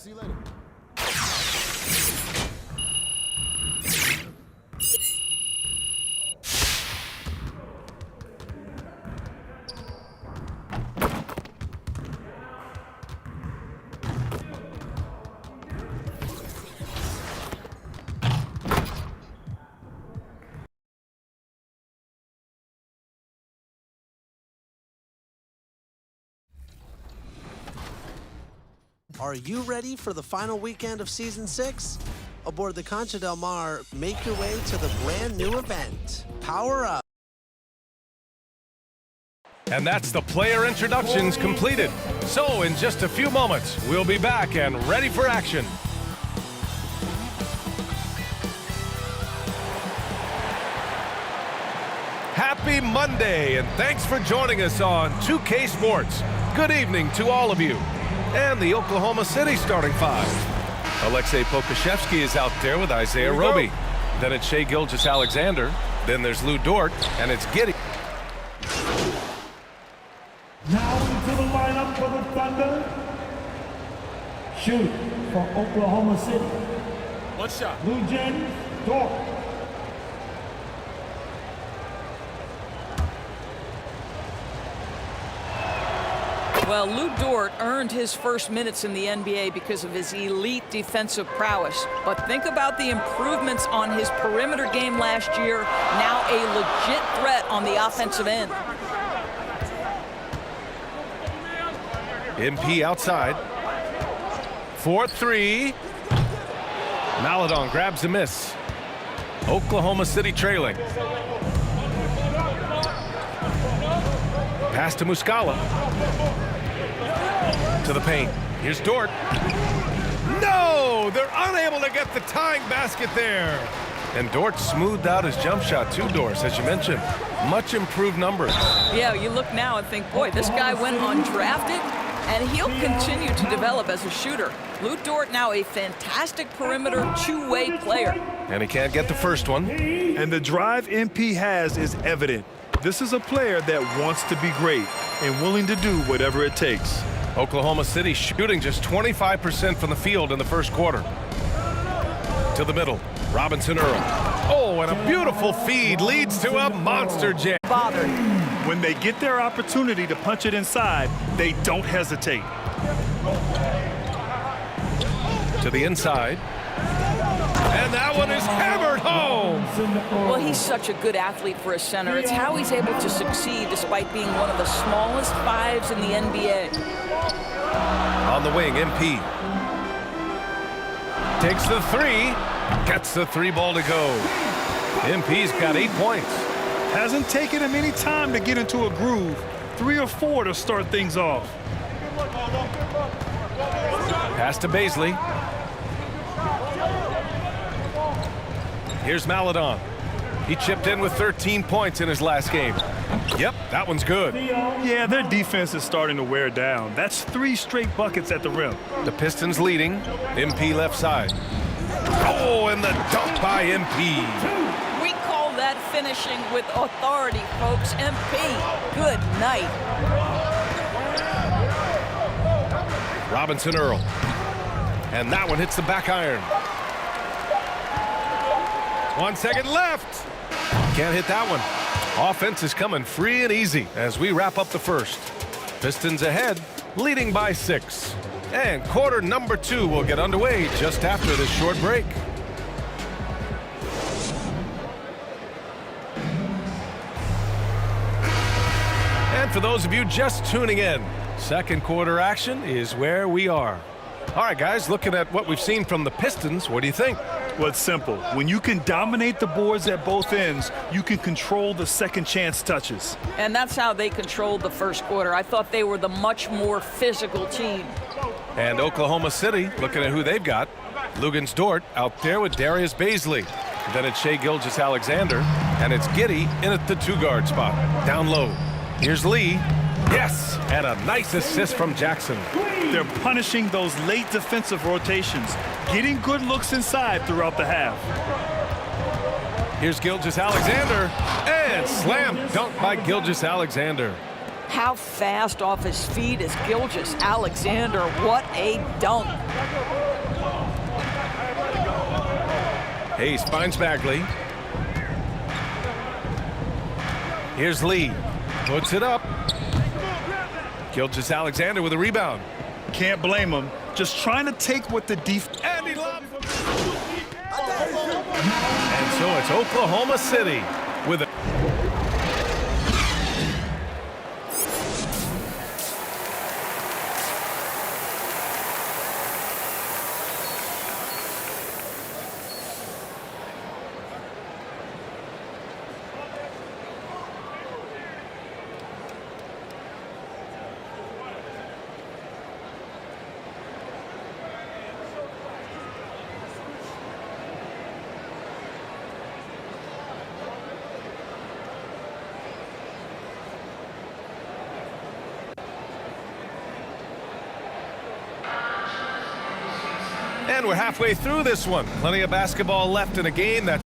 See you later. Are you ready for the final weekend of Season 6? Aboard the Concha del Mar, make your way to the brand new event. Power Up. And that's the player introductions completed. So in just a few moments, we'll be back and ready for action. Happy Monday, and thanks for joining us on 2K Sports. Good evening to all of you. And the Oklahoma City starting five. Alexei Pokusevski is out there with Isaiah Roby. Then it's Shai Gilgeous-Alexander. Then there's Lou Dort, and it's Giddey. Now into the lineup for the Thunder. Shoot for Oklahoma City. One shot. Lou Dort. Well, Lou Dort earned his first minutes in the NBA because of his elite defensive prowess. But think about the improvements on his perimeter game last year. Now a legit threat on the offensive end. MP outside. 4-3. Maladon grabs a miss. Oklahoma City trailing. Pass to Muscala. To the paint. Here's Dort. No! They're unable to get the tying basket there. And Dort smoothed out his jump shot too, Doris, as you mentioned. Much improved numbers. Yeah, you look now and think, boy, this guy went undrafted, and he'll continue to develop as a shooter. Lou Dort now a fantastic perimeter two-way player. And he can't get the first one. And the drive MP has is evident. This is a player that wants to be great and willing to do whatever it takes. Oklahoma City shooting just 25% from the field in the first quarter. To the middle, Robinson Earl. Oh, and a beautiful feed leads to a monster jam. Bothered. When they get their opportunity to punch it inside, they don't hesitate. To the inside. And that one is hammered home. Well, he's such a good athlete for a center. It's how he's able to succeed despite being one of the smallest fives in the NBA. On the wing, MP. Takes the three. Gets the three ball to go. MP's got 8 points. Hasn't taken him any time to get into a groove. 3 or 4 to start things off. Pass to Baisley. Here's Maladon. He chipped in with 13 points in his last game. Yep, that one's good. Yeah, their defense is starting to wear down. That's 3 straight buckets at the rim. The Pistons leading. MP left side. Oh, and the dunk by MP. We call that finishing with authority, folks. MP, good night. Robinson Earl. And that one hits the back iron. 1 second left. Can't hit that one. Offense is coming free and easy as we wrap up the first. Pistons ahead, leading by 6. And quarter number 2 will get underway just after this short break. And for those of you just tuning in, second quarter action is where we are. All right, guys, looking at what we've seen from the Pistons, what do you think? Well, it's simple. When you can dominate the boards at both ends, you can control the second chance touches. And that's how they controlled the first quarter. I thought they were the much more physical team. And Oklahoma City, looking at who they've got. Luguentz Dort out there with Darius Baisley. Then it's Shai Gilgeous-Alexander, and it's Giddey in at the 2-guard spot. Down low. Here's Lee. Yes, and a nice assist from Jackson. They're punishing those late defensive rotations, getting good looks inside throughout the half. Here's Gilgeous-Alexander, and slam dunk by Gilgeous-Alexander. How fast off his feet is Gilgeous-Alexander. What a dunk. Hayes finds Bagley. Here's Lee. Puts it up. Gilgeous-Alexander with a rebound. Can't blame him. Just trying to take what the defense. And he lobs. And so it's Oklahoma City with a. And we're halfway through this one. Plenty of basketball left in a game that.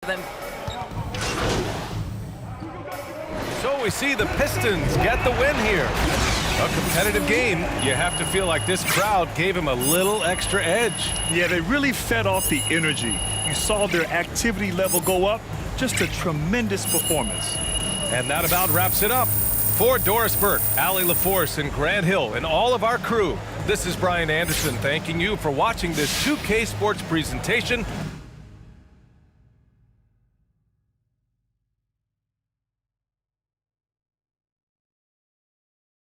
So we see the Pistons get the win here. A competitive game. You have to feel like this crowd gave him a little extra edge. Yeah, they really fed off the energy. You saw their activity level go up. Just a tremendous performance. And that about wraps it up. For Doris Burke, Allie LaForce, and Grant Hill, and all of our crew, this is Brian Anderson thanking you for watching this 2K Sports presentation.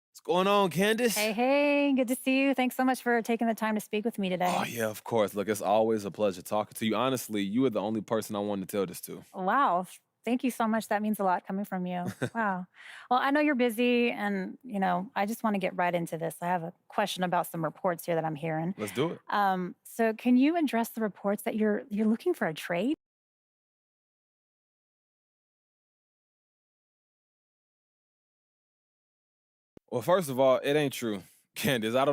What's going on, Candace? Hey, good to see you. Thanks so much for taking the time to speak with me today. Oh, yeah, of course. Look, it's always a pleasure talking to you. Honestly, you are the only person I wanted to tell this to. Wow. Thank you so much. That means a lot coming from you. Wow. Well, I know you're busy and, I just want to get right into this. I have a question about some reports here that I'm hearing. Let's do it. So can you address the reports that you're looking for a trade? Well, first of all, it ain't true, Candace. I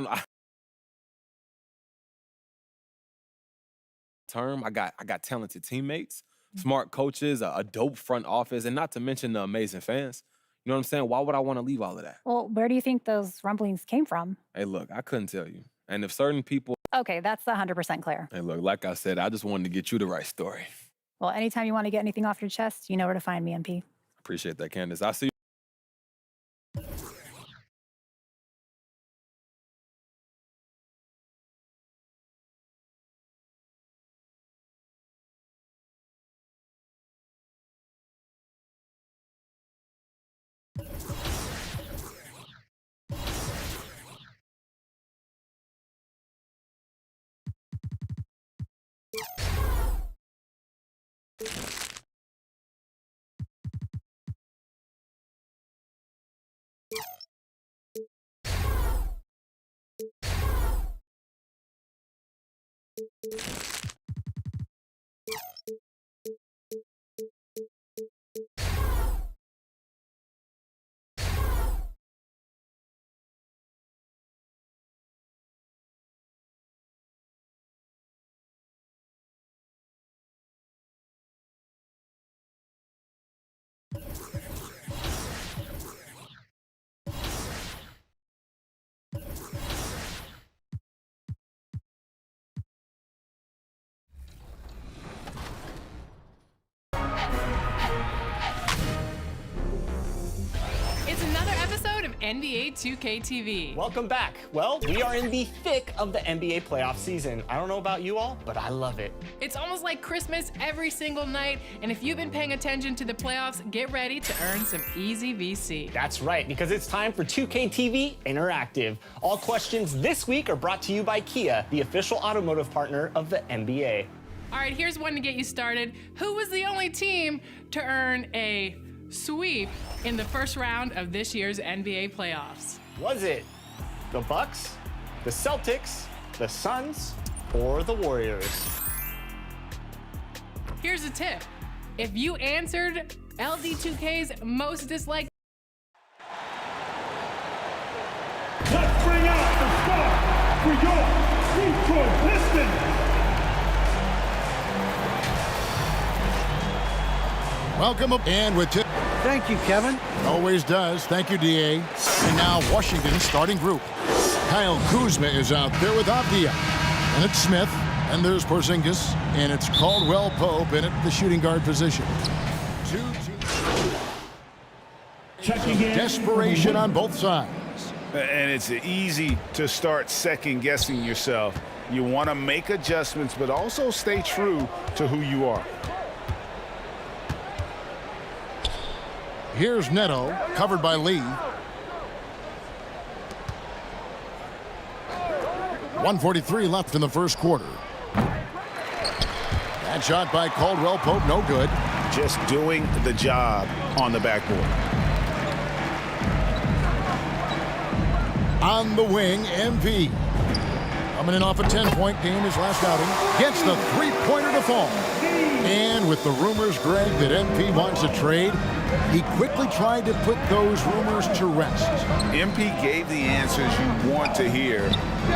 got talented teammates, smart coaches, a dope front office, and not to mention the amazing fans. You know what I'm saying? Why would I want to leave all of that? Well, where do you think those rumblings came from? Hey, look, I couldn't tell you. And if certain people... Okay, that's 100% clear. Hey, look, like I said, I just wanted to get you the right story. Well, anytime you want to get anything off your chest, you know where to find me, MP. Appreciate that, Candace. I'll see you. It's another episode of NBA 2K TV. Welcome back. Well, we are in the thick of the NBA playoff season. I don't know about you all, but I love it. It's almost like Christmas every single night, and if you've been paying attention to the playoffs, get ready to earn some easy VC. That's right, because it's time for 2K TV Interactive. All questions this week are brought to you by Kia, the official automotive partner of the NBA. All right, here's one to get you started. Who was the only team to earn a sweep in the first round of this year's NBA playoffs? Was it the Bucks, the Celtics, the Suns, or the Warriors? Here's a tip. If you answered LD2K's most disliked... Let's bring out the star for your Detroit Pistons. Welcome up and with tip. Thank you, Kevin. Always does. Thank you, DA. And now Washington's starting group. Kyle Kuzma is out there with Avdia. And it's Smith. And there's Porzingis. And it's Caldwell Pope in at the shooting guard position. Two teams. Desperation on both sides. And it's easy to start second-guessing yourself. You want to make adjustments, but also stay true to who you are. Here's Neto, covered by Lee. 1:43 left in the first quarter. That shot by Caldwell Pope, no good. Just doing the job on the backboard. On the wing, MP. Coming in off a 10-point game his last outing. Gets the three-pointer to fall. And with the rumors, Greg, that MP wants a trade, he quickly tried to put those rumors to rest. MP gave the answers you want to hear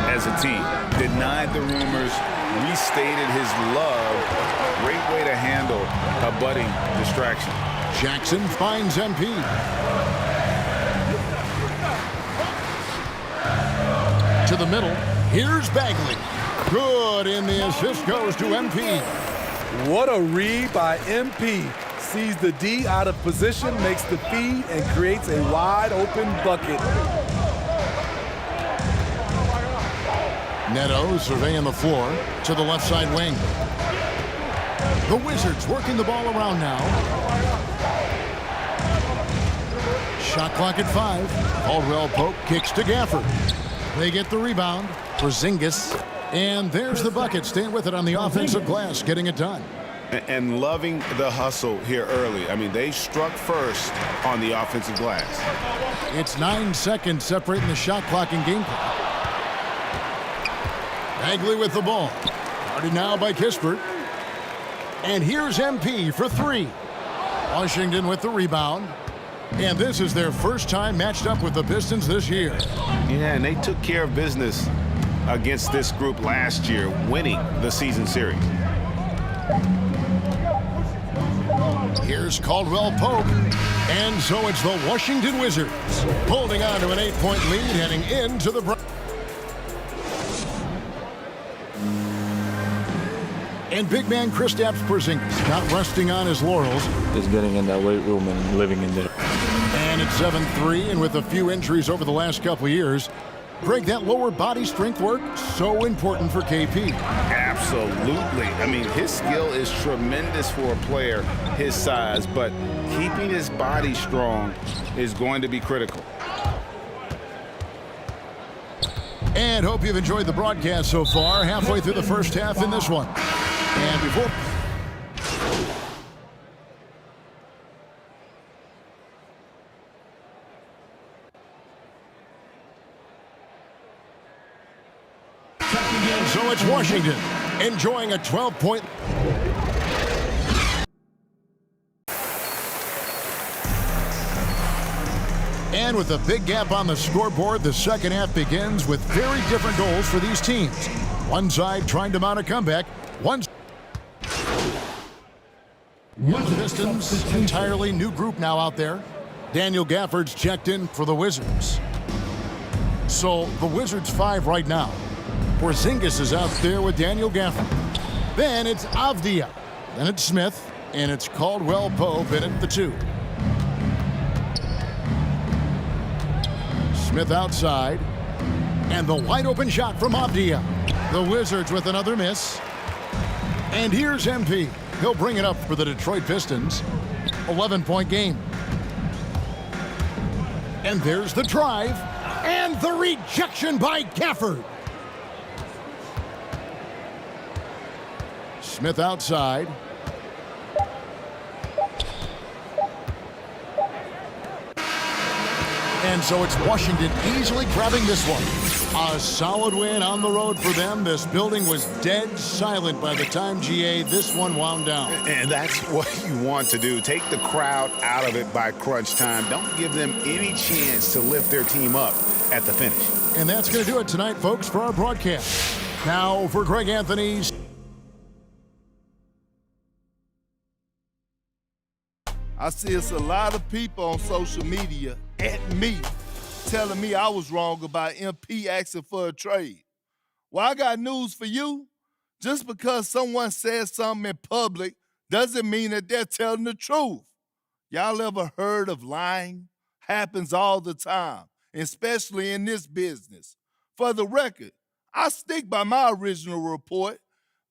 as a team. Denied the rumors, restated his love. Great way to handle a budding distraction. Jackson finds MP. To the middle. Here's Bagley. Good, and the assist goes to MP. What a read by MP. Sees the D out of position, makes the feed, and creates a wide-open bucket. Neto surveying the floor to the left side wing. The Wizards working the ball around now. Shot clock at 5. Caldwell Pope kicks to Gafford. They get the rebound. Porzingis. And there's the bucket. Staying with it on the offensive glass, getting it done. And loving the hustle here early. I mean, they struck first on the offensive glass. It's 9 seconds separating the shot clock and game clock. Bagley with the ball. Guarded now by Kispert. And here's MP for 3. Washington with the rebound. And this is their first time matched up with the Pistons this year. Yeah, and they took care of business against this group last year, winning the season series. Here's Caldwell Pope. And so it's the Washington Wizards holding on to an 8-point lead heading into the break. And big man Kristaps Porzingis not resting on his laurels. Just getting in that weight room and living in there. And it's 7-3, and with a few injuries over the last couple of years, Greg, that lower body strength work, so important for KP. Absolutely. I mean, his skill is tremendous for a player his size, but keeping his body strong is going to be critical. And hope you've enjoyed the broadcast so far. Halfway through the first half in this one. And before... So it's Washington enjoying a 12-point... And with a big gap on the scoreboard, the second half begins with very different goals for these teams. One side trying to mount a comeback. One Pistons, entirely new group now out there. Daniel Gafford's checked in for the Wizards. So the Wizards 5 right now. Porzingis is out there with Daniel Gafford. Then it's Avdia. Then it's Smith. And it's Caldwell Pope in at the 2. Smith outside. And the wide open shot from Avdia. The Wizards with another miss. And here's MP. He'll bring it up for the Detroit Pistons. 11-point game. And there's the drive. And the rejection by Gafford. Smith outside. And so it's Washington easily grabbing this one. A solid win on the road for them. This building was dead silent by the time, GA, this one wound down. And that's what you want to do. Take the crowd out of it by crunch time. Don't give them any chance to lift their team up at the finish. And that's going to do it tonight, folks, for our broadcast. Now for Greg Anthony's. I I see it's a lot of people on social media at me telling me I was wrong about MP asking for a trade. Well, I got news for you. Just because someone says something in public doesn't mean that they're telling the truth. Y'all ever heard of lying? Happens all the time, especially in this business. For the record, I stick by my original report.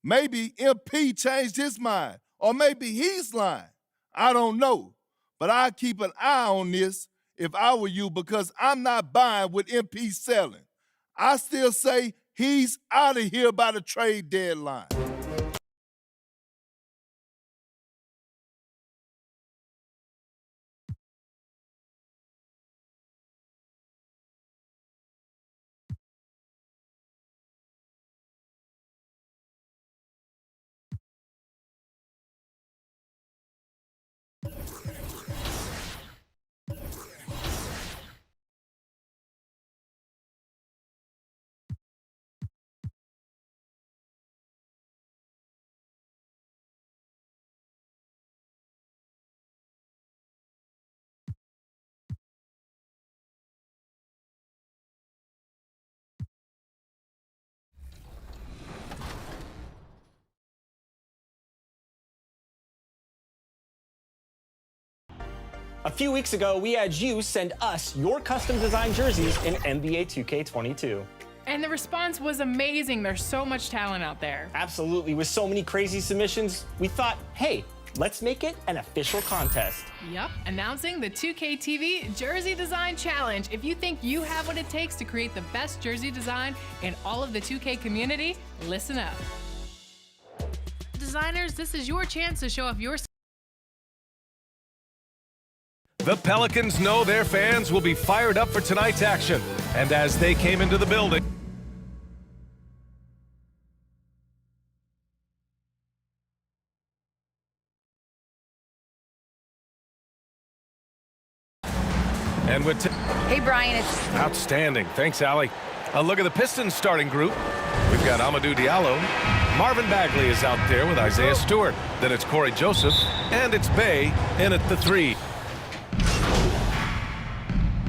Maybe MP changed his mind, or maybe he's lying. I don't know, but I'd keep an eye on this if I were you, because I'm not buying what MP's selling. I still say he's out of here by the trade deadline. A few weeks ago, we had you send us your custom design jerseys in NBA 2K22. And the response was amazing. There's so much talent out there. Absolutely. With so many crazy submissions, we thought, hey, let's make it an official contest. Yup, announcing the 2K TV Jersey Design Challenge. If you think you have what it takes to create the best jersey design in all of the 2K community, listen up. Designers, this is your chance to show off your The Pelicans know their fans will be fired up for tonight's action. And as they came into the building, and with Hey, Brian, it's outstanding. Thanks, Allie. A look at the Pistons starting group. We've got Amadou Diallo. Marvin Bagley is out there with Isaiah Stewart. Then it's Corey Joseph. And it's Bay in at the 3.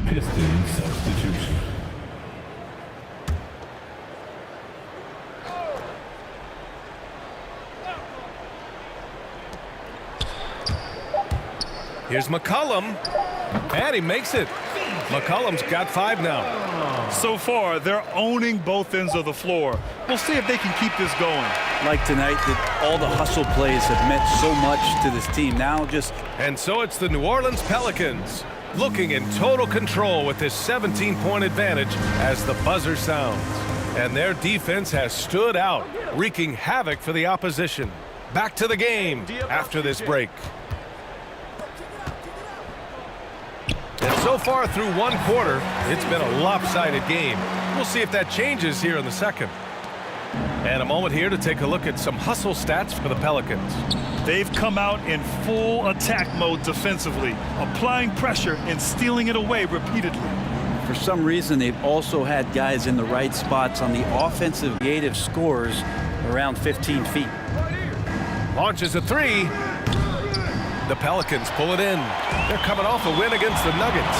Pistons substitution. Here's McCollum. And he makes it. McCollum's got 5 now. So far, they're owning both ends of the floor. We'll see if they can keep this going. Like tonight, that all the hustle plays have meant so much to this team. Now just... And so it's the New Orleans Pelicans looking in total control with this 17-point advantage as the buzzer sounds. And their defense has stood out, wreaking havoc for the opposition. Back to the game after this break. And so far through one quarter, it's been a lopsided game. We'll see if that changes here in the second. And a moment here to take a look at some hustle stats for the Pelicans. They've come out in full attack mode defensively, applying pressure and stealing it away repeatedly. For some reason, they've also had guys in the right spots on the offensive creative scores around 15 feet. Launches a 3. The Pelicans pull it in. They're coming off a win against the Nuggets.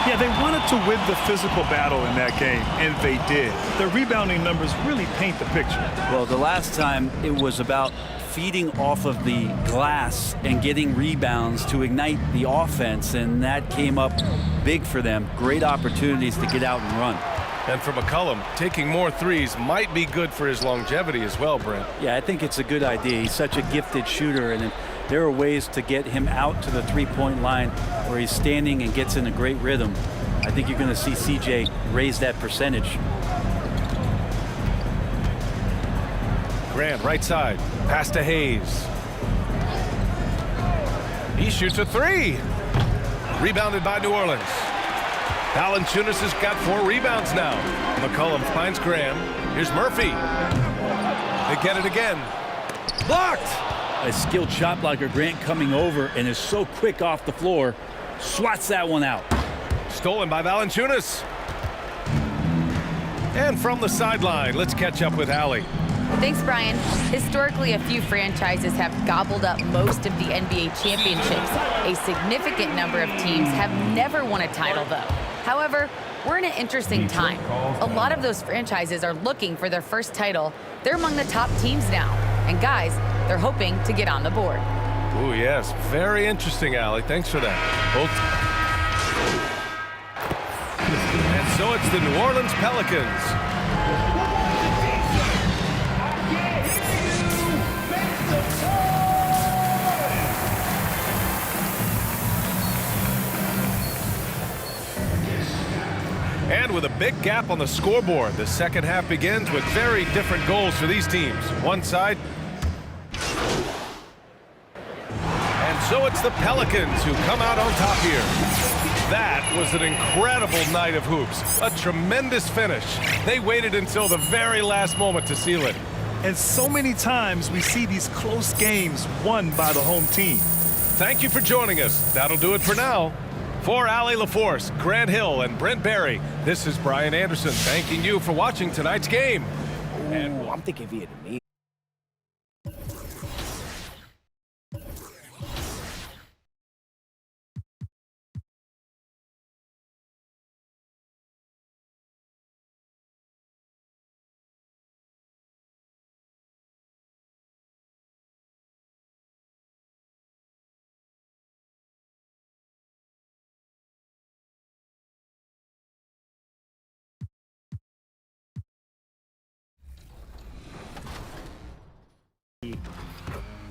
Yeah, they wanted to win the physical battle in that game, and they did. Their rebounding numbers really paint the picture. Well, the last time it was about feeding off of the glass and getting rebounds to ignite the offense, and that came up big for them. Great opportunities to get out and run. And for McCollum, taking more threes might be good for his longevity as well, Brent. Yeah, I think it's a good idea. He's such a gifted shooter, and there are ways to get him out to the three-point line where he's standing and gets in a great rhythm. I think you're going to see CJ raise that percentage. Grant, right side, pass to Hayes. He shoots a 3. Rebounded by New Orleans. Valanciunas has got 4 rebounds now. McCollum finds Graham. Here's Murphy. They get it again. Blocked. A skilled shot blocker, Grant, coming over and is so quick off the floor. Swats that one out. Stolen by Valanciunas. And from the sideline, let's catch up with Allie. Thanks, Brian. Historically, a few franchises have gobbled up most of the NBA championships. A significant number of teams have never won a title, though. However, we're in an interesting time. A lot of those franchises are looking for their first title. They're among the top teams now. And guys, they're hoping to get on the board. Oh, yes. Very interesting, Allie. Thanks for that. And so it's the New Orleans Pelicans. And with a big gap on the scoreboard, the second half begins with very different goals for these teams. One side. And so it's the Pelicans who come out on top here. That was an incredible night of hoops. A tremendous finish. They waited until the very last moment to seal it. And so many times we see these close games won by the home team. Thank you for joining us. That'll do it for now. For Allie LaForce, Grant Hill, and Brent Barry, this is Brian Anderson thanking you for watching tonight's game. Ooh, I'm thinking Vietnamese.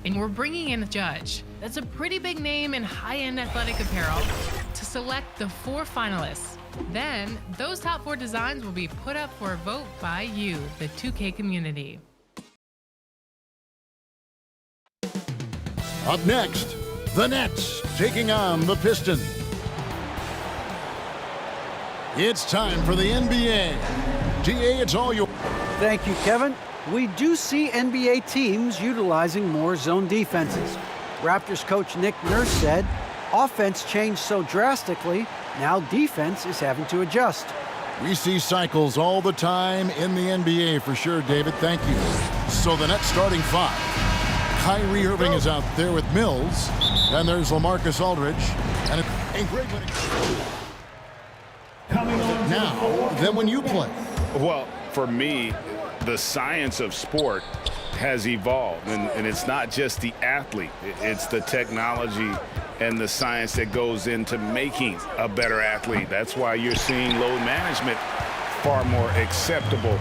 And we're bringing in a judge. That's a pretty big name in high-end athletic apparel to select the 4 finalists. Then, those top 4 designs will be put up for a vote by you, the 2K community. Up next, the Nets taking on the Pistons. It's time for the NBA. GA, it's all yours. Thank you, Kevin. We do see NBA teams utilizing more zone defenses. Raptors coach Nick Nurse said, offense changed so drastically, now defense is having to adjust. We see cycles all the time in the NBA for sure, David. Thank you. So the Nets starting 5. Kyrie Irving is out there with Mills. And there's LaMarcus Aldridge. And a great winning. Now, then when you play. Well, for me, the science of sport has evolved, and it's not just the athlete. It's the technology and the science that goes into making a better athlete. That's why you're seeing load management far more acceptable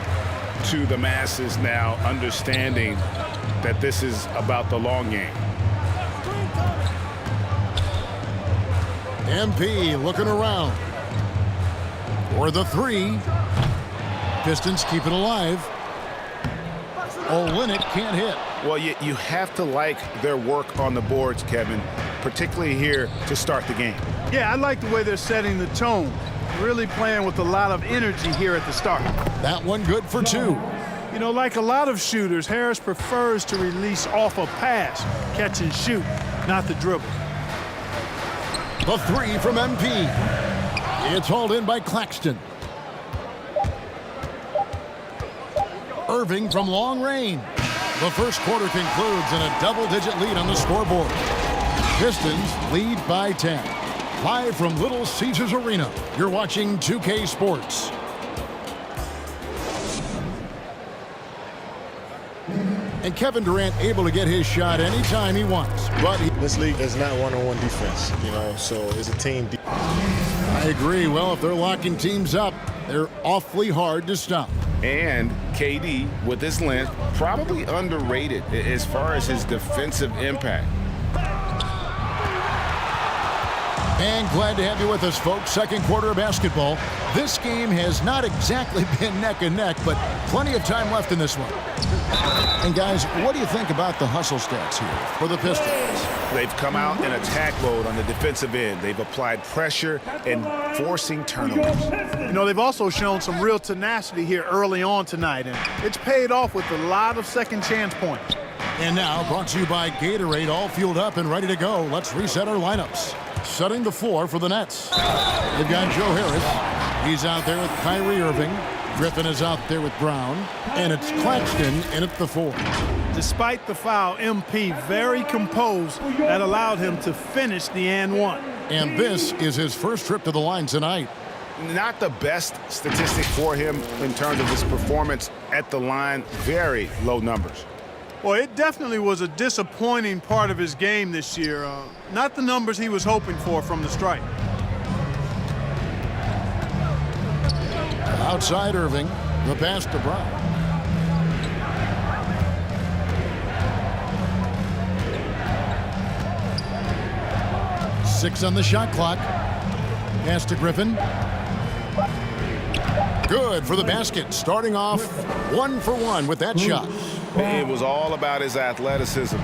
to the masses now, understanding that this is about the long game. MP looking around for the 3. Pistons keep it alive. Olynyk can't hit. Well, you have to like their work on the boards, Kevin, particularly here to start the game. Yeah, I like the way they're setting the tone. Really playing with a lot of energy here at the start. That one good for 2. You know, like a lot of shooters, Harris prefers to release off a pass, catch and shoot, not the dribble. The 3 from MP. It's hauled in by Claxton. Irving from long range. The first quarter concludes in a double-digit lead on the scoreboard. Pistons lead by 10. Live from Little Caesars Arena, you're watching 2K Sports. And Kevin Durant able to get his shot anytime he wants. But this league is not one-on-one defense, so it's a team. I agree. Well, if they're locking teams up, they're awfully hard to stop. And KD, with his length, probably underrated as far as his defensive impact. And glad to have you with us, folks. Second quarter of basketball. This game has not exactly been neck and neck, but plenty of time left in this one. And guys, what do you think about the hustle stats here for the Pistons? They've come out in attack mode on the defensive end. They've applied pressure and forcing turnovers. They've also shown some real tenacity here early on tonight, and it's paid off with a lot of second chance points. And now, brought to you by Gatorade, all fueled up and ready to go. Let's reset our lineups. Setting the floor for the Nets. They've got Joe Harris. He's out there with Kyrie Irving. Griffin is out there with Brown, and it's Claxton in at the 4. Despite the foul, MP very composed. That allowed him to finish the and one. And this is his first trip to the line tonight. Not the best statistic for him in terms of his performance at the line. Very low numbers. Well, it definitely was a disappointing part of his game this year. Not the numbers he was hoping for from the stripe. Outside Irving, the pass to Brown. Six on the shot clock. Pass to Griffin. Good for the basket. Starting off 1 for 1 with that shot. It was all about his athleticism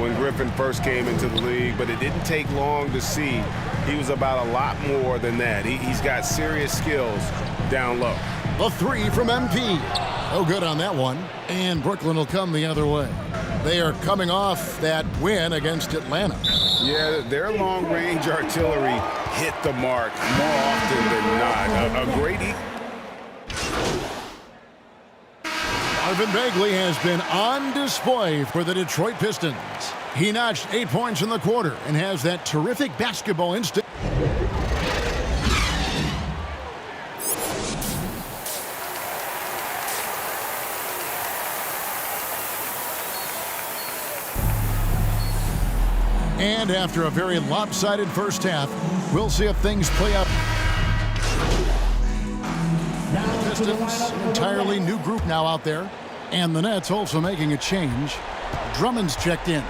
when Griffin first came into the league, but it didn't take long to see he was about a lot more than that. He's got serious skills down low. The 3 from MP. Oh, good on that one. And Brooklyn will come the other way. They are coming off that win against Atlanta. Yeah, their long-range artillery hit the mark more often than not. A great Marvin Bagley has been on display for the Detroit Pistons. He notched 8 points in the quarter and has that terrific basketball instinct. And after a very lopsided first half, we'll see if things play out. The Pistons, entirely new group now out there. And the Nets also making a change. Drummond's checked in.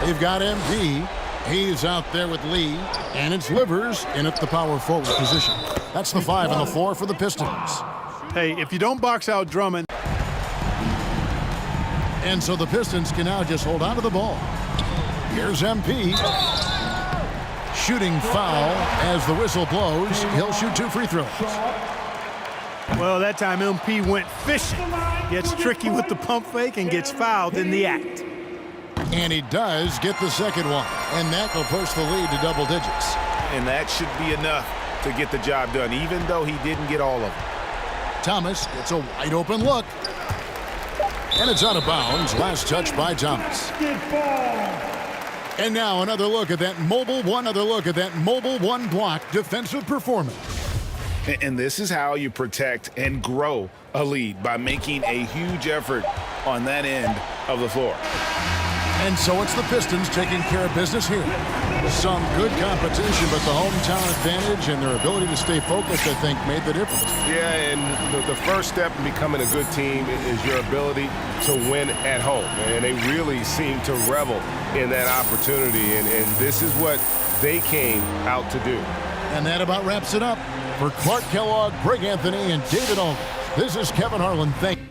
They've got MP. He's out there with Lee. And it's Livers in at the power forward position. That's the 5 on the floor for the Pistons. Hey, if you don't box out Drummond. And so the Pistons can now just hold on to the ball. Here's MP. Shooting foul as the whistle blows. He'll shoot 2 free throws. Well, that time MP went fishing. Gets tricky with the pump fake and gets fouled in the act. And he does get the second one. And that will push the lead to double digits. And that should be enough to get the job done, even though he didn't get all of them. Thomas gets a wide open look. And it's out of bounds. Last touch by Thomas. And now another look at that mobile one block defensive performance. And this is how you protect and grow a lead, by making a huge effort on that end of the floor. And so it's the Pistons taking care of business here. Some good competition, but the hometown advantage and their ability to stay focused, I think, made the difference. Yeah, and the first step in becoming a good team is your ability to win at home. And they really seem to revel in that opportunity, and this is what they came out to do. And that about wraps it up. For Clark Kellogg, Greg Anthony, and David Auld, this is Kevin Harlan. Thank you.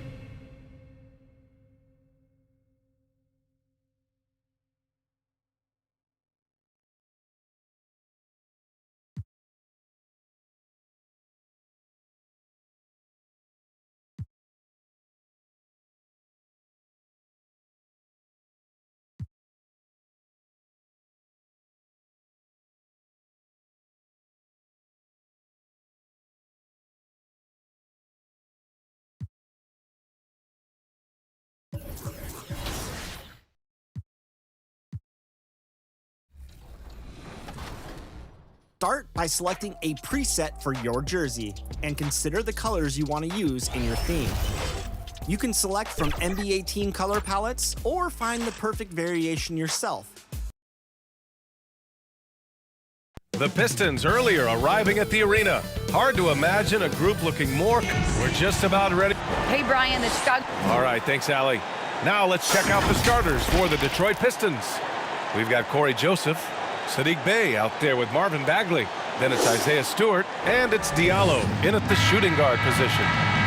Start by selecting a preset for your jersey and consider the colors you want to use in your theme. You can select from NBA team color palettes or find the perfect variation yourself. The Pistons earlier arriving at the arena. Hard to imagine a group looking more. We're just about ready. Hey, Brian, the Chicago. All right, thanks, Allie. Now let's check out the starters for the Detroit Pistons. We've got Corey Joseph, Sadiq Bey out there with Marvin Bagley. Then it's Isaiah Stewart, and it's Diallo in at the shooting guard position.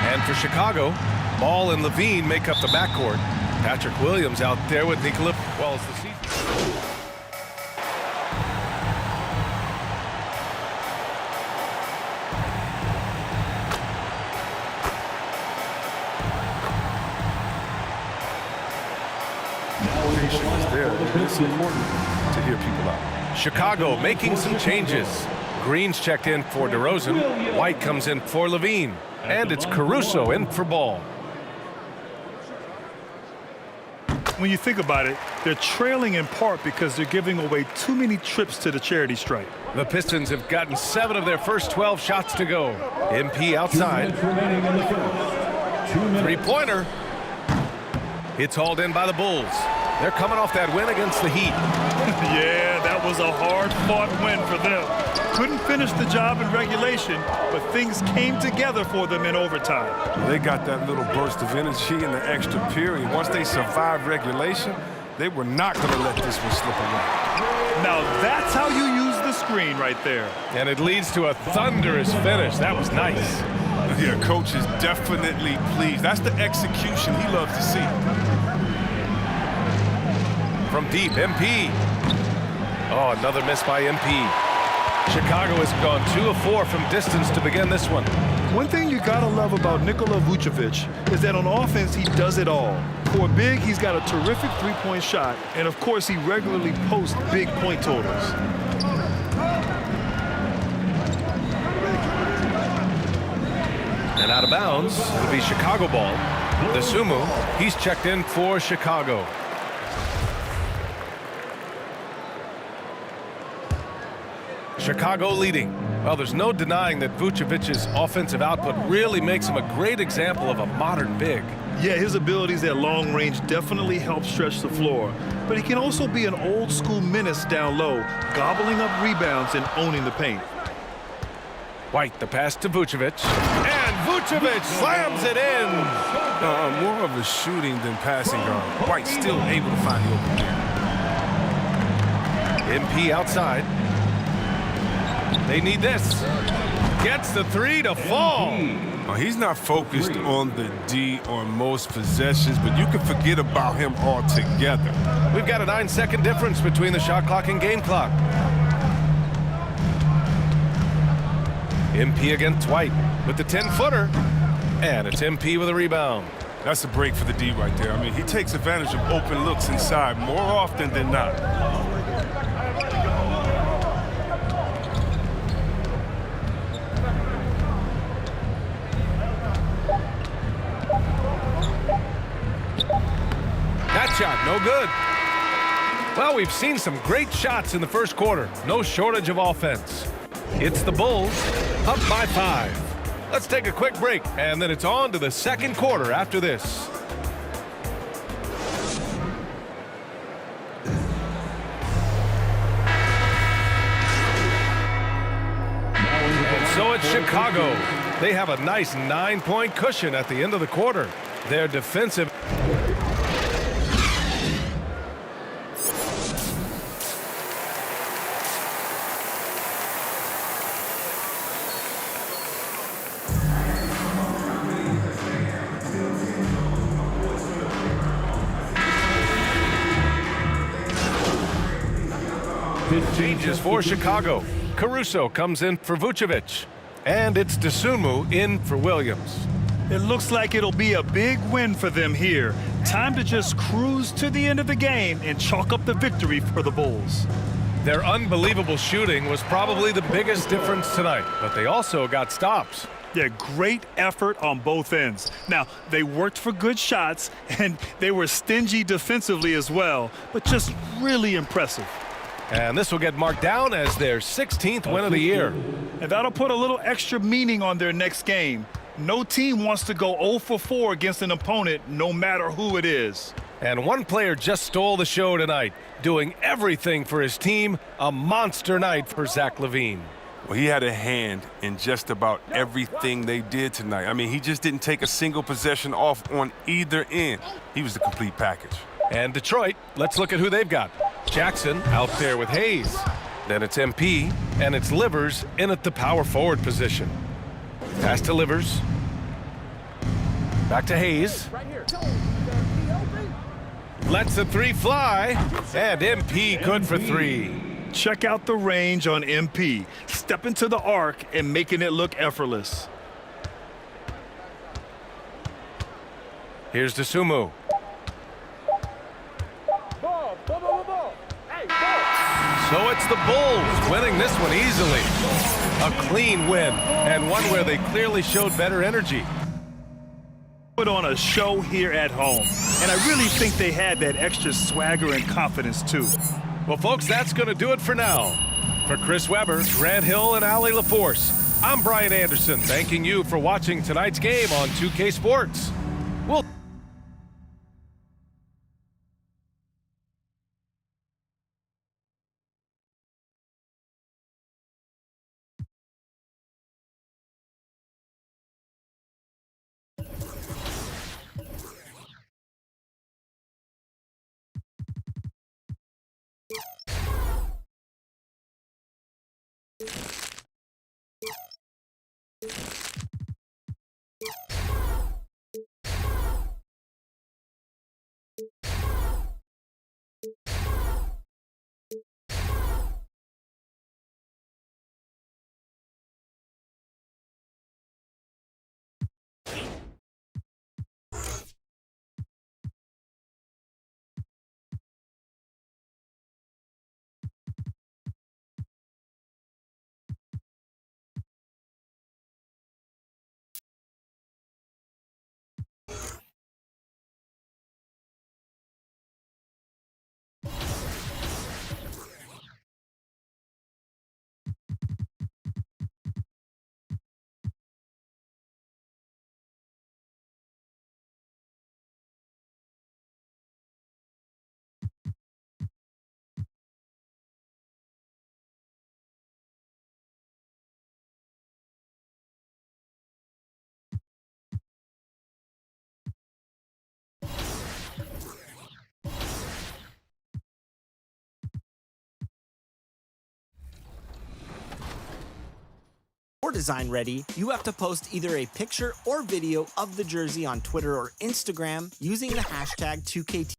And for Chicago, Ball and Levine make up the backcourt. Patrick Williams out there with Nikola. Well, as the season. It's important to hear people out. Chicago making some changes. Green's checked in for DeRozan. White comes in for Levine. And it's Caruso in for Ball. When you think about it, they're trailing in part because they're giving away too many trips to the charity stripe. The Pistons have gotten 7 of their first 12 shots to go. MP outside. Three-pointer. It's hauled in by the Bulls. They're coming off that win against the Heat. Yeah, that was a hard-fought win for them. Couldn't finish the job in regulation, but things came together for them in overtime. They got that little burst of energy in the extra period. Once they survived regulation, they were not going to let this one slip away. Now that's how you use the screen right there. And it leads to a thunderous finish. That was nice. Yeah, coach is definitely pleased. That's the execution he loves to see. From deep, MP. Oh, another miss by MP. Chicago has gone 2 of 4 from distance to begin this one. One thing you gotta love about Nikola Vucevic is that on offense he does it all. For a big, he's got a terrific three-point shot, and of course he regularly posts big point totals. And out of bounds, it'll be Chicago ball. Dosunmu, he's checked in for Chicago. Chicago leading. Well, there's no denying that Vucevic's offensive output really makes him a great example of a modern big. Yeah, his abilities at long range definitely help stretch the floor. But he can also be an old-school menace down low, gobbling up rebounds and owning the paint. White, the pass to Vucevic. And Vucevic slams it in! More of a shooting than passing guard. White still able to find the open man. MP outside. They need this. Gets the 3 to fall. He's not focused on the D on most possessions, but you can forget about him altogether. We've got a 9-second difference between the shot clock and game clock. MP against White with the 10-footer. And it's MP with a rebound. That's a break for the D right there. I mean, he takes advantage of open looks inside more often than not. That shot, no good. Well, we've seen some great shots in the first quarter. No shortage of offense. It's the Bulls, up by 5. Let's take a quick break, and then it's on to the second quarter after this. And so it's Chicago. They have a nice 9-point cushion at the end of the quarter. Their defensive... Changes for Chicago. Caruso comes in for Vucevic. And it's Dosunmu in for Williams. It looks like it'll be a big win for them here. Time to just cruise to the end of the game and chalk up the victory for the Bulls. Their unbelievable shooting was probably the biggest difference tonight, but they also got stops. Yeah, great effort on both ends. Now, they worked for good shots, and they were stingy defensively as well, but just really impressive. And this will get marked down as their 16th win of the year. And that'll put a little extra meaning on their next game. No team wants to go 0 for 4 against an opponent, no matter who it is. And one player just stole the show tonight, doing everything for his team. A monster night for Zach LaVine. Well, he had a hand in just about everything they did tonight. I mean, he just didn't take a single possession off on either end. He was the complete package. And Detroit, let's look at who they've got. Jackson out there with Hayes. Then it's MP, and it's Livers in at the power forward position. Pass to Livers. Back to Hayes. Lets the 3 fly, and MP good for 3. Check out the range on MP. Step into the arc and making it look effortless. Here's Dosunmu. So it's the Bulls winning this one easily. A clean win, and one where they clearly showed better energy. Put on a show here at home, and I really think they had that extra swagger and confidence too. Well, folks, that's going to do it for now. For Chris Webber, Grant Hill, and Allie LaForce, I'm Brian Anderson, thanking you for watching tonight's game on 2K Sports. We'll For Design Ready, you have to post either a picture or video of the jersey on Twitter or Instagram using the hashtag 2KT.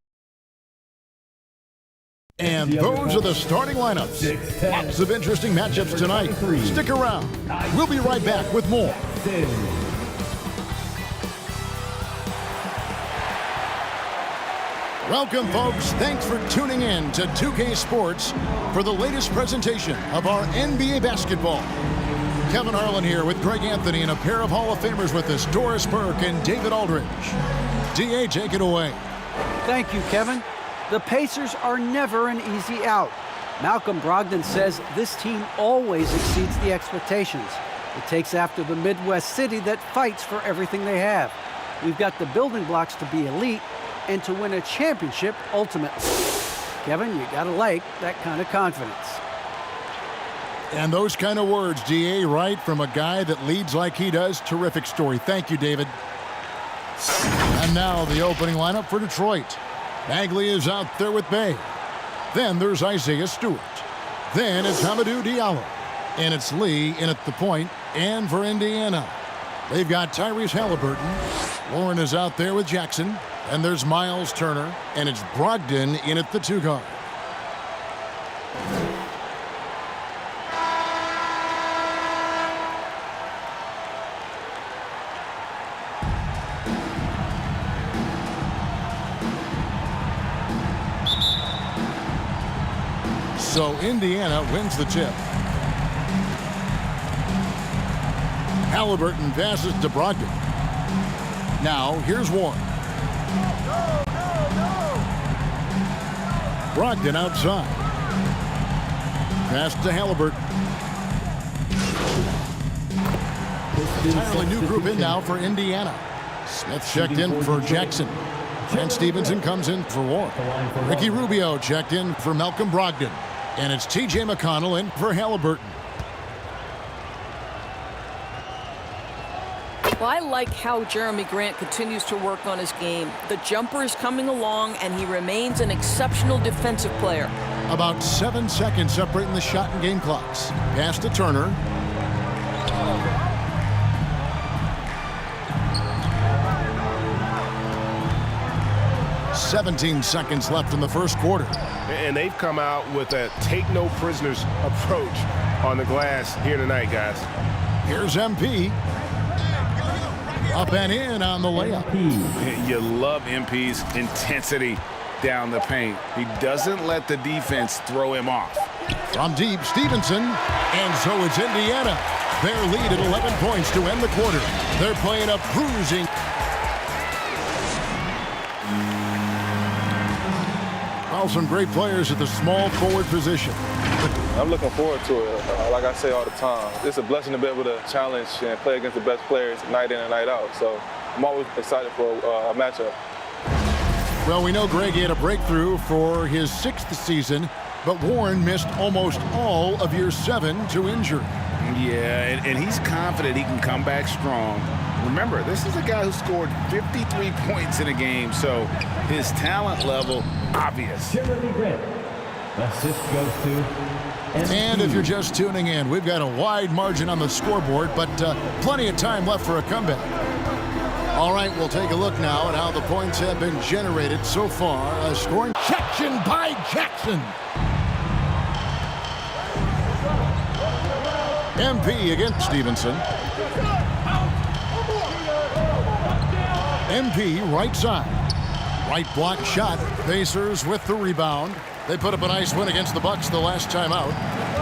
And those are the starting lineups. Lots of interesting matchups tonight. Stick around. We'll be right back with more. Welcome, folks. Thanks for tuning in to 2K Sports for the latest presentation of our NBA basketball. Kevin Harlan here with Greg Anthony and a pair of Hall of Famers with us, Doris Burke and David Aldridge. DA, take it away. Thank you, Kevin. The Pacers are never an easy out. Malcolm Brogdon says this team always exceeds the expectations. It takes after the Midwest city that fights for everything they have. We've got the building blocks to be elite and to win a championship ultimately. Kevin, you gotta like that kind of confidence. And those kind of words, DA, right from a guy that leads like he does. Terrific story. Thank you, David. And now the opening lineup for Detroit. Bagley is out there with Bay. Then there's Isaiah Stewart. Then it's Hamidou Diallo. And it's Lee in at the point. And for Indiana, they've got Tyrese Halliburton. Warren is out there with Jackson. And there's Miles Turner. And it's Brogdon in at the 2 guard. So Indiana wins the tip. Halliburton passes to Brogdon. Now here's Warren. Brogdon outside. Pass to Halliburton. Entirely new group in now for Indiana. Smith checked in for Jackson. Trent Stevenson comes in for Warren. Ricky Rubio checked in for Malcolm Brogdon. And it's T.J. McConnell in for Halliburton. Well, I like how Jeremy Grant continues to work on his game. The jumper is coming along, and he remains an exceptional defensive player. About 7 seconds separating the shot and game clocks. Pass to Turner. "17 seconds left in the first quarter. And they've come out with a take-no-prisoners approach on the glass here tonight, guys. Here's MP. Up and in on the layup. You love MP's intensity down the paint. He doesn't let the defense throw him off. From deep, Stevenson. And so it's Indiana. Their lead at 11 points to end the quarter. They're playing a bruising. Well, some great players at the small forward position. I'm looking forward to it. Like I say all the time, it's a blessing to be able to challenge and play against the best players night in and night out. So I'm always excited for a matchup. Well, we know Greg had a breakthrough for his 6th season, but Warren missed almost all of year 7 to injury. Yeah, and he's confident he can come back strong. Remember, this is a guy who scored 53 points in a game, so his talent level, obvious. Assist goes to. And if you're just tuning in, we've got a wide margin on the scoreboard, but plenty of time left for a comeback. All right, we'll take a look now at how the points have been generated so far. A scoring section by Jackson. MP against Stevenson. MP right side. Right block shot. Pacers with the rebound. They put up a nice win against the Bucks the last time out.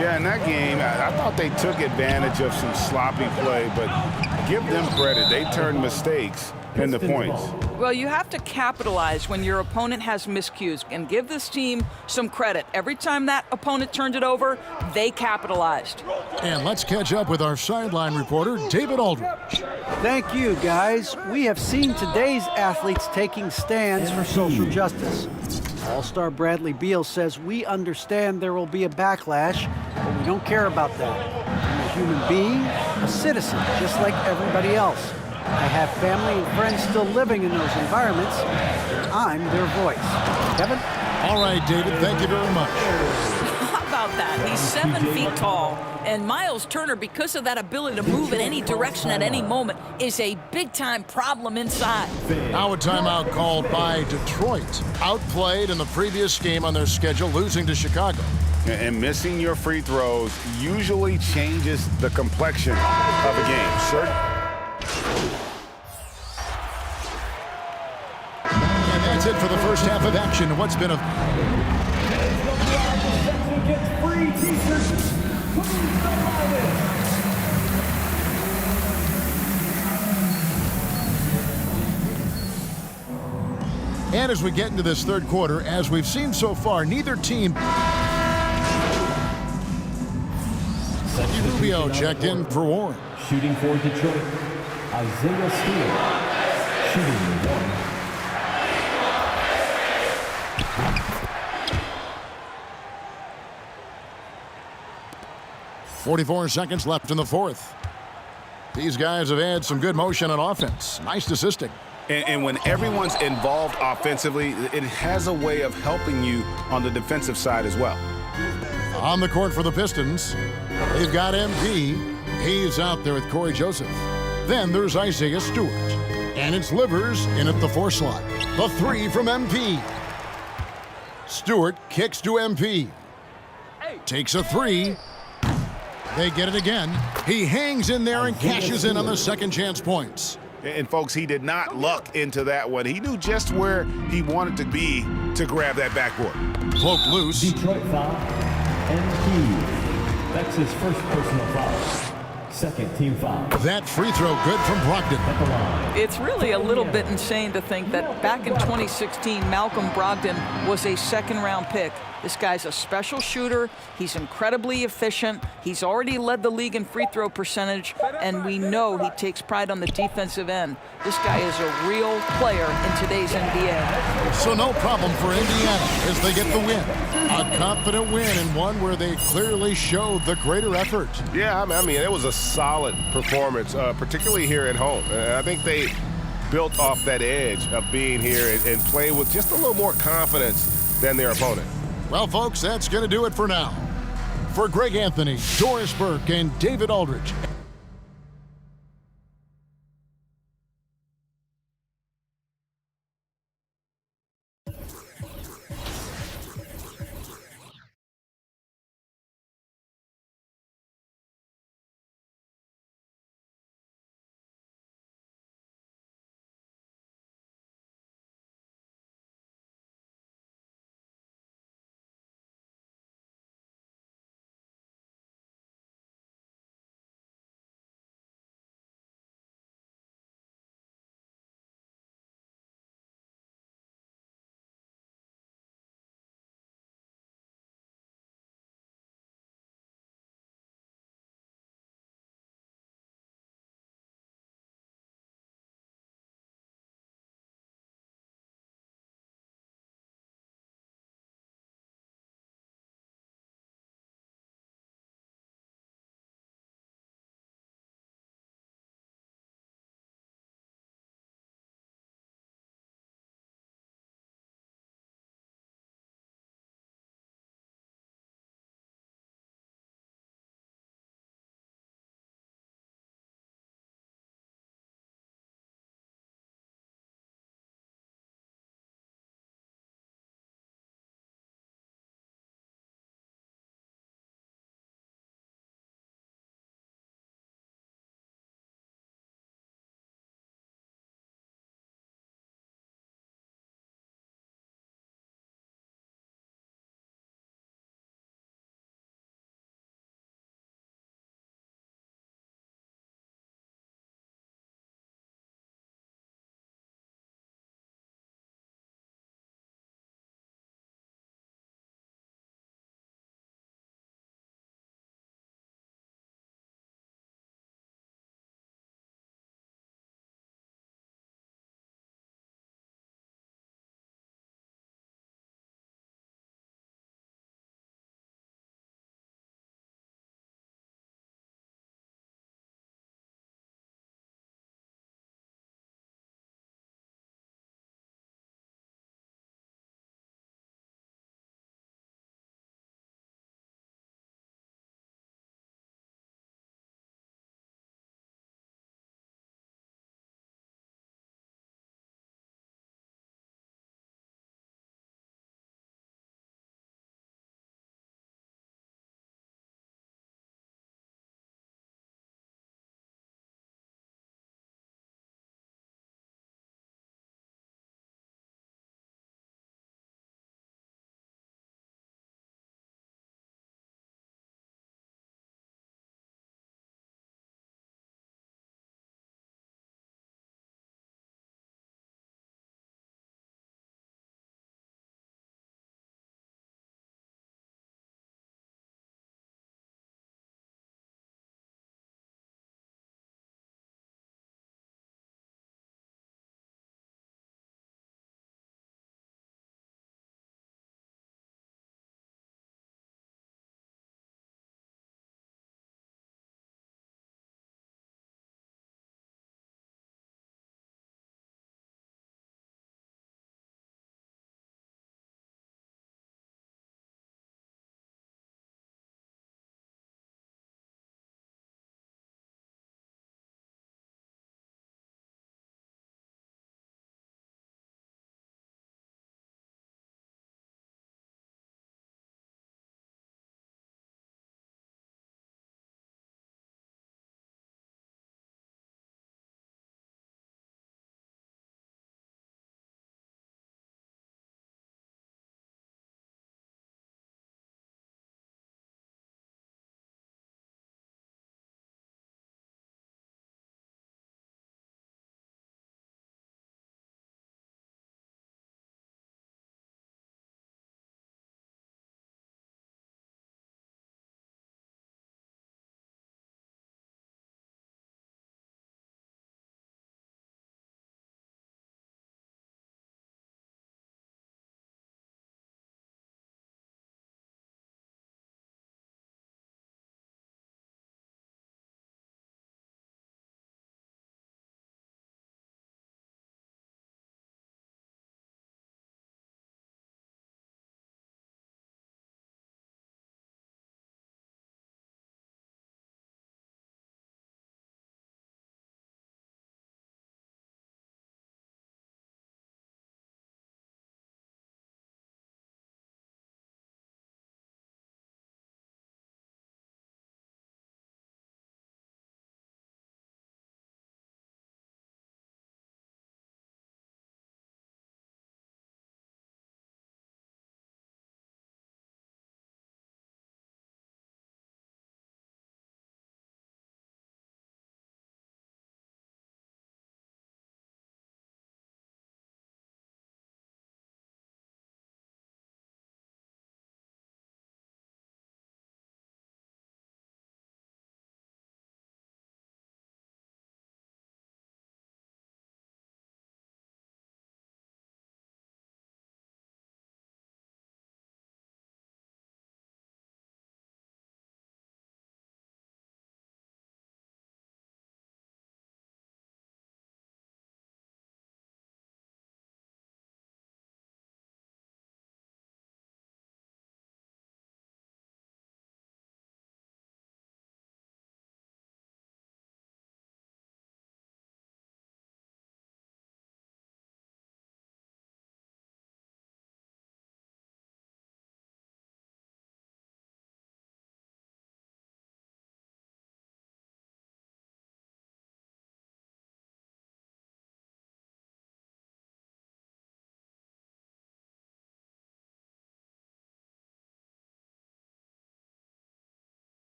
Yeah, in that game, I thought they took advantage of some sloppy play, but give them credit. They turned mistakes into points. Well, you have to capitalize when your opponent has miscues and give this team some credit. Every time that opponent turned it over, they capitalized. And let's catch up with our sideline reporter, David Aldridge. Thank you, guys. We have seen today's athletes taking stands for social justice. All-star Bradley Beal says we understand there will be a backlash, but we don't care about that. I'm a human being, a citizen, just like everybody else. I have family and friends still living in those environments, and I'm their voice. Kevin? All right, David, thank you very much. How about that? He's 7 feet tall, and Miles Turner, because of that ability to move in any direction at any moment, is a big-time problem inside. Now a timeout called by Detroit. Outplayed in the previous game on their schedule, losing to Chicago. And missing your free throws usually changes the complexion of a game. Sure. And that's it for the first half of action. What's been a... And as we get into this third quarter, as we've seen so far, neither team... Rubio checked in for Warren. Shooting for Detroit, Isaiah Stewart. Shooting the one. 44 seconds left in the fourth. These guys have had some good motion on offense. Nice assisting. And when everyone's involved offensively, it has a way of helping you on the defensive side as well. On the court for the Pistons, they've got MP. He's out there with Corey Joseph. Then there's Isaiah Stewart. And it's Livers in at the 4 slot. The 3 from MP. Stewart kicks to MP. Takes a 3. They get it again. He hangs in there and cashes in on the second chance points. And folks, he did not luck into that one. He knew just where he wanted to be to grab that backboard. Float loose. Detroit foul. And that's his first personal foul. Second team foul. That free throw good from Brogdon. It's really a little bit insane to think that back in 2016, Malcolm Brogdon was a second-round pick. This guy's a special shooter. He's incredibly efficient. He's already led the league in free throw percentage, and we know he takes pride on the defensive end. This guy is a real player in today's NBA. So no problem for Indiana as they get the win. A confident win and one where they clearly showed the greater effort. Yeah, I mean, it was a solid performance, particularly here at home. I think they built off that edge of being here and play with just a little more confidence than their opponent. Well, folks, that's going to do it for now. For Greg Anthony, Doris Burke, and David Aldridge.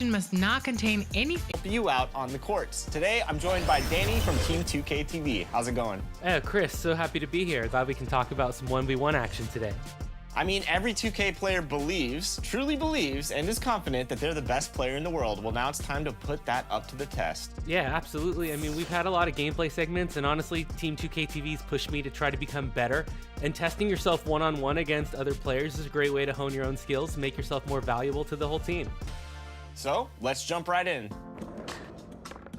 possession must not contain anything. You out on the courts. Today, I'm joined by Danny from Team 2K TV. How's it going? Chris, so happy to be here. Glad we can talk about some 1v1 action today. I mean, every 2K player believes, truly believes, and is confident that they're the best player in the world. Well, now it's time to put that up to the test. Yeah, absolutely. I mean, we've had a lot of gameplay segments, and honestly, Team 2K TV's pushed me to try to become better. And testing yourself one-on-one against other players is a great way to hone your own skills, make yourself more valuable to the whole team. So, let's jump right in.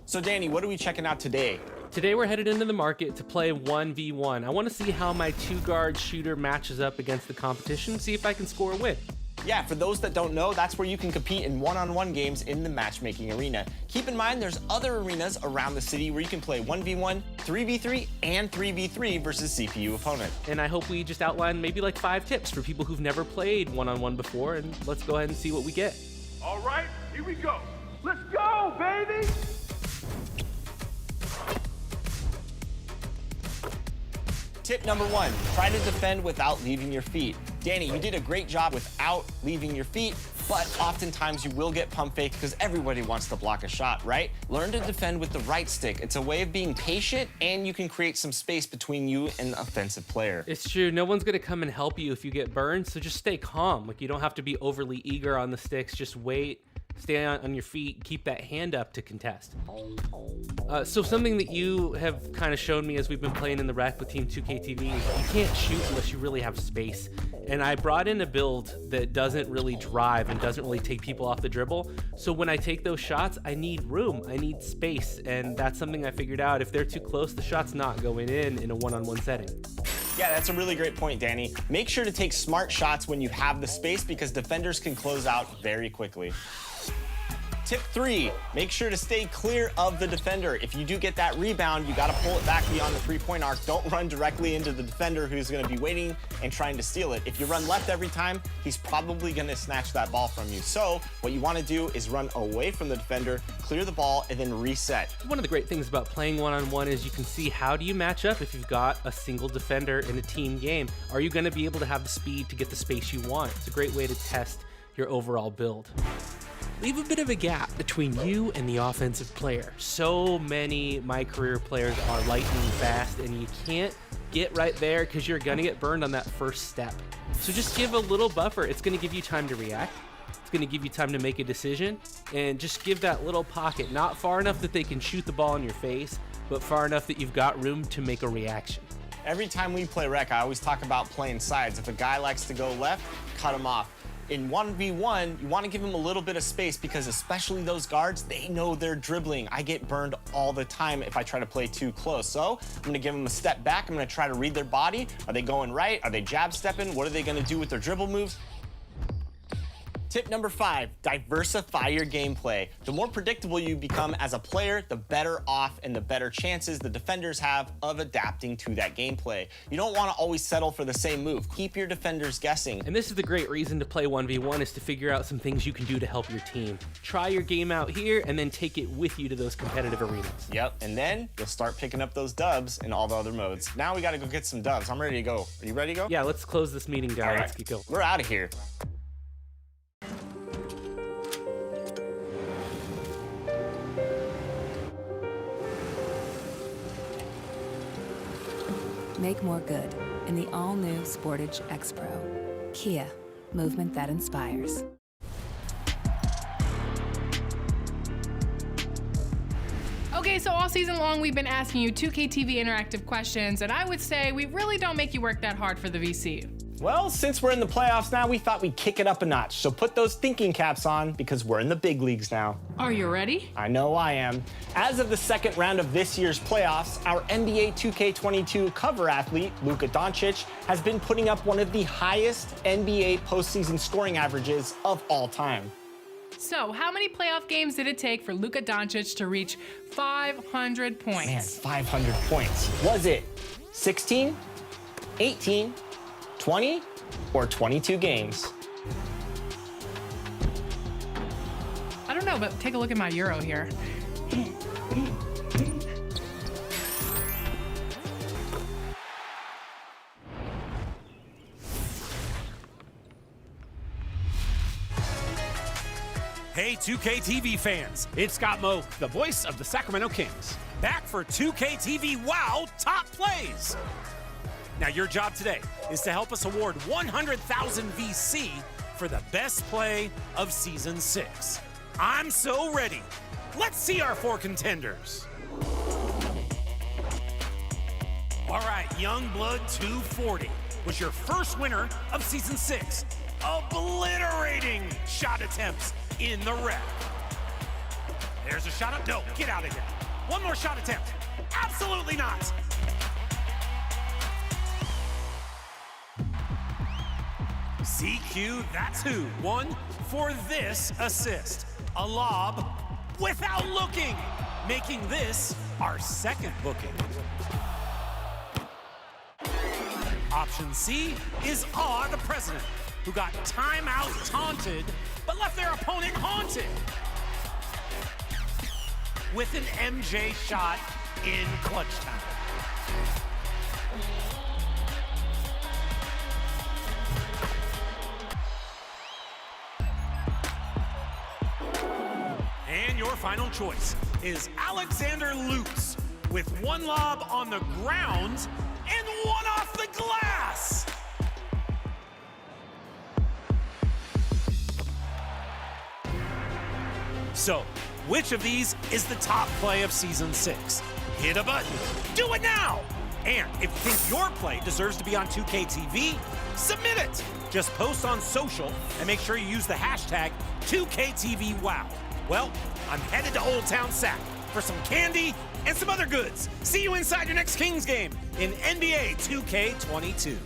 So, Danny, what are we checking out today? Today we're headed into the market to play 1v1. I want to see how my two-guard shooter matches up against the competition, see if I can score a win. Yeah, for those that don't know, that's where you can compete in one-on-one games in the matchmaking arena. Keep in mind, there's other arenas around the city where you can play 1v1, 3v3, and 3v3 versus CPU opponent. And I hope we just outline maybe like 5 tips for people who've never played one-on-one before, and let's go ahead and see what we get. All right, here we go. Let's go, baby! Tip number 1, try to defend without leaving your feet. Danny, you did a great job without leaving your feet, but oftentimes you will get pump fake because everybody wants to block a shot, right? Learn to defend with the right stick. It's a way of being patient, and you can create some space between you and the offensive player. It's true. No one's going to come and help you if you get burned, so just stay calm. Like, you don't have to be overly eager on the sticks. Just wait. Stay on your feet, keep that hand up to contest. So something that you have kind of shown me as we've been playing in the rec with Team 2K TV is you can't shoot unless you really have space. And I brought in a build that doesn't really drive and doesn't really take people off the dribble. So when I take those shots, I need room, I need space. And that's something I figured out. If they're too close, the shot's not going in a one-on-one setting. Yeah, that's a really great point, Danny. Make sure to take smart shots when you have the space because defenders can close out very quickly. Tip 3, make sure to stay clear of the defender. If you do get that rebound, you gotta pull it back beyond the three-point arc. Don't run directly into the defender who's gonna be waiting and trying to steal it. If you run left every time, he's probably gonna snatch that ball from you. So what you wanna do is run away from the defender, clear the ball, and then reset. One of the great things about playing one-on-one is you can see how do you match up if you've got a single defender in a team game. Are you gonna be able to have the speed to get the space you want? It's a great way to test your overall build. Leave a bit of a gap between you and the offensive player. So many my career players are lightning fast, and you can't get right there because you're gonna get burned on that first step. So just give a little buffer. It's gonna give you time to react. It's gonna give you time to make a decision, and just give that little pocket, not far enough that they can shoot the ball in your face, but far enough that you've got room to make a reaction. Every time we play rec, I always talk about playing sides. If a guy likes to go left, cut him off. In 1v1, you want to give them a little bit of space because especially those guards, they know they're dribbling. I get burned all the time if I try to play too close. So I'm going to give them a step back. I'm going to try to read their body. Are they going right? Are they jab stepping? What are they going to do with their dribble moves? Tip number 5, diversify your gameplay. The more predictable you become as a player, the better off and the better chances the defenders have of adapting to that gameplay. You don't want to always settle for the same move. Keep your defenders guessing. And this is the great reason to play 1v1 is to figure out some things you can do to help your team. Try your game out here and then take it with you to those competitive arenas. Yep, and then you'll start picking up those dubs in all the other modes. Now we got to go get some dubs. I'm ready to go. Are you ready to go? Yeah, let's close this meeting, guys. Let's get going. We're out of here. Make more good in the all-new Sportage X Pro. Kia, movement that inspires. Okay, so all season long we've been asking you 2K TV interactive questions, and I would say we really don't make you work that hard for the VC. Well, since we're in the playoffs now, we thought we'd kick it up a notch. So put those thinking caps on because we're in the big leagues now. Are you ready? I know I am. As of the second round of this year's playoffs, our NBA 2K22 cover athlete, Luka Doncic, has been putting up one of the highest NBA postseason scoring averages of all time. So, how many playoff games did it take for Luka Doncic to reach 500 points? Man, 500 points. Was it 16, 18, 20, or 22 games? I don't know, but take a look at my Euro here. Hey Hey 2K TV fans, it's Scott Moe, the voice of the Sacramento Kings, back for 2K TV WOW Top Plays. Now your job today is to help us award 100,000 VC for the best play of Season 6. I'm so ready. Let's see our 4 contenders. All right, Youngblood 240 was your first winner of Season 6. Obliterating shot attempts in the rec. There's a shot up. No, get out of here. One more shot attempt. Absolutely not. CQ, that's who won for this assist. A lob without looking, making this our second booking. Option C is the President, who got timeout taunted, but left their opponent haunted. With an MJ shot in clutch time. And your final choice is Alexander Lutz, with one lob on the ground and one off the glass. So, which of these is the top play of Season 6? Hit a button. Do it now! And if you think your play deserves to be on 2K TV, submit it! Just post on social and make sure you use the hashtag 2KTVWOW. Well, I'm headed to Old Town Sac for some candy and some other goods. See you inside your next Kings game in NBA 2K22.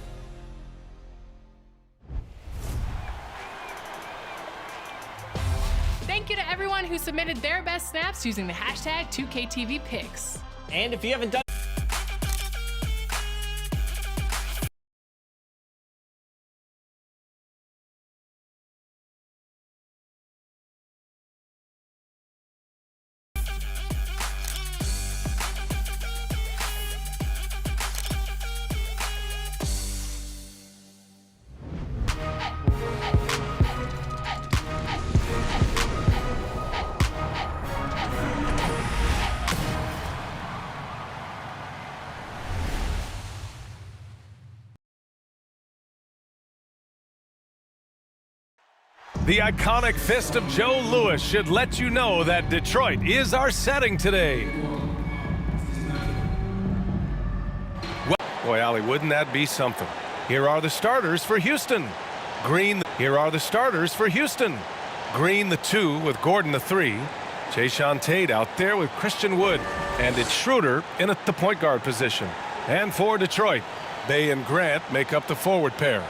Thank you to everyone who submitted their best snaps using the hashtag 2KTVPicks. And if you haven't done The iconic fist of Joe Louis should let you know that Detroit is our setting today. Well, boy, Ollie, wouldn't that be something? Here are the starters for Houston. Green, here are the starters for Houston. Green, the 2, with Gordon, the 3. Jayshawn Tate out there with Christian Wood. And it's Schroeder in at the point guard position. And for Detroit, Bey and Grant make up the forward pair.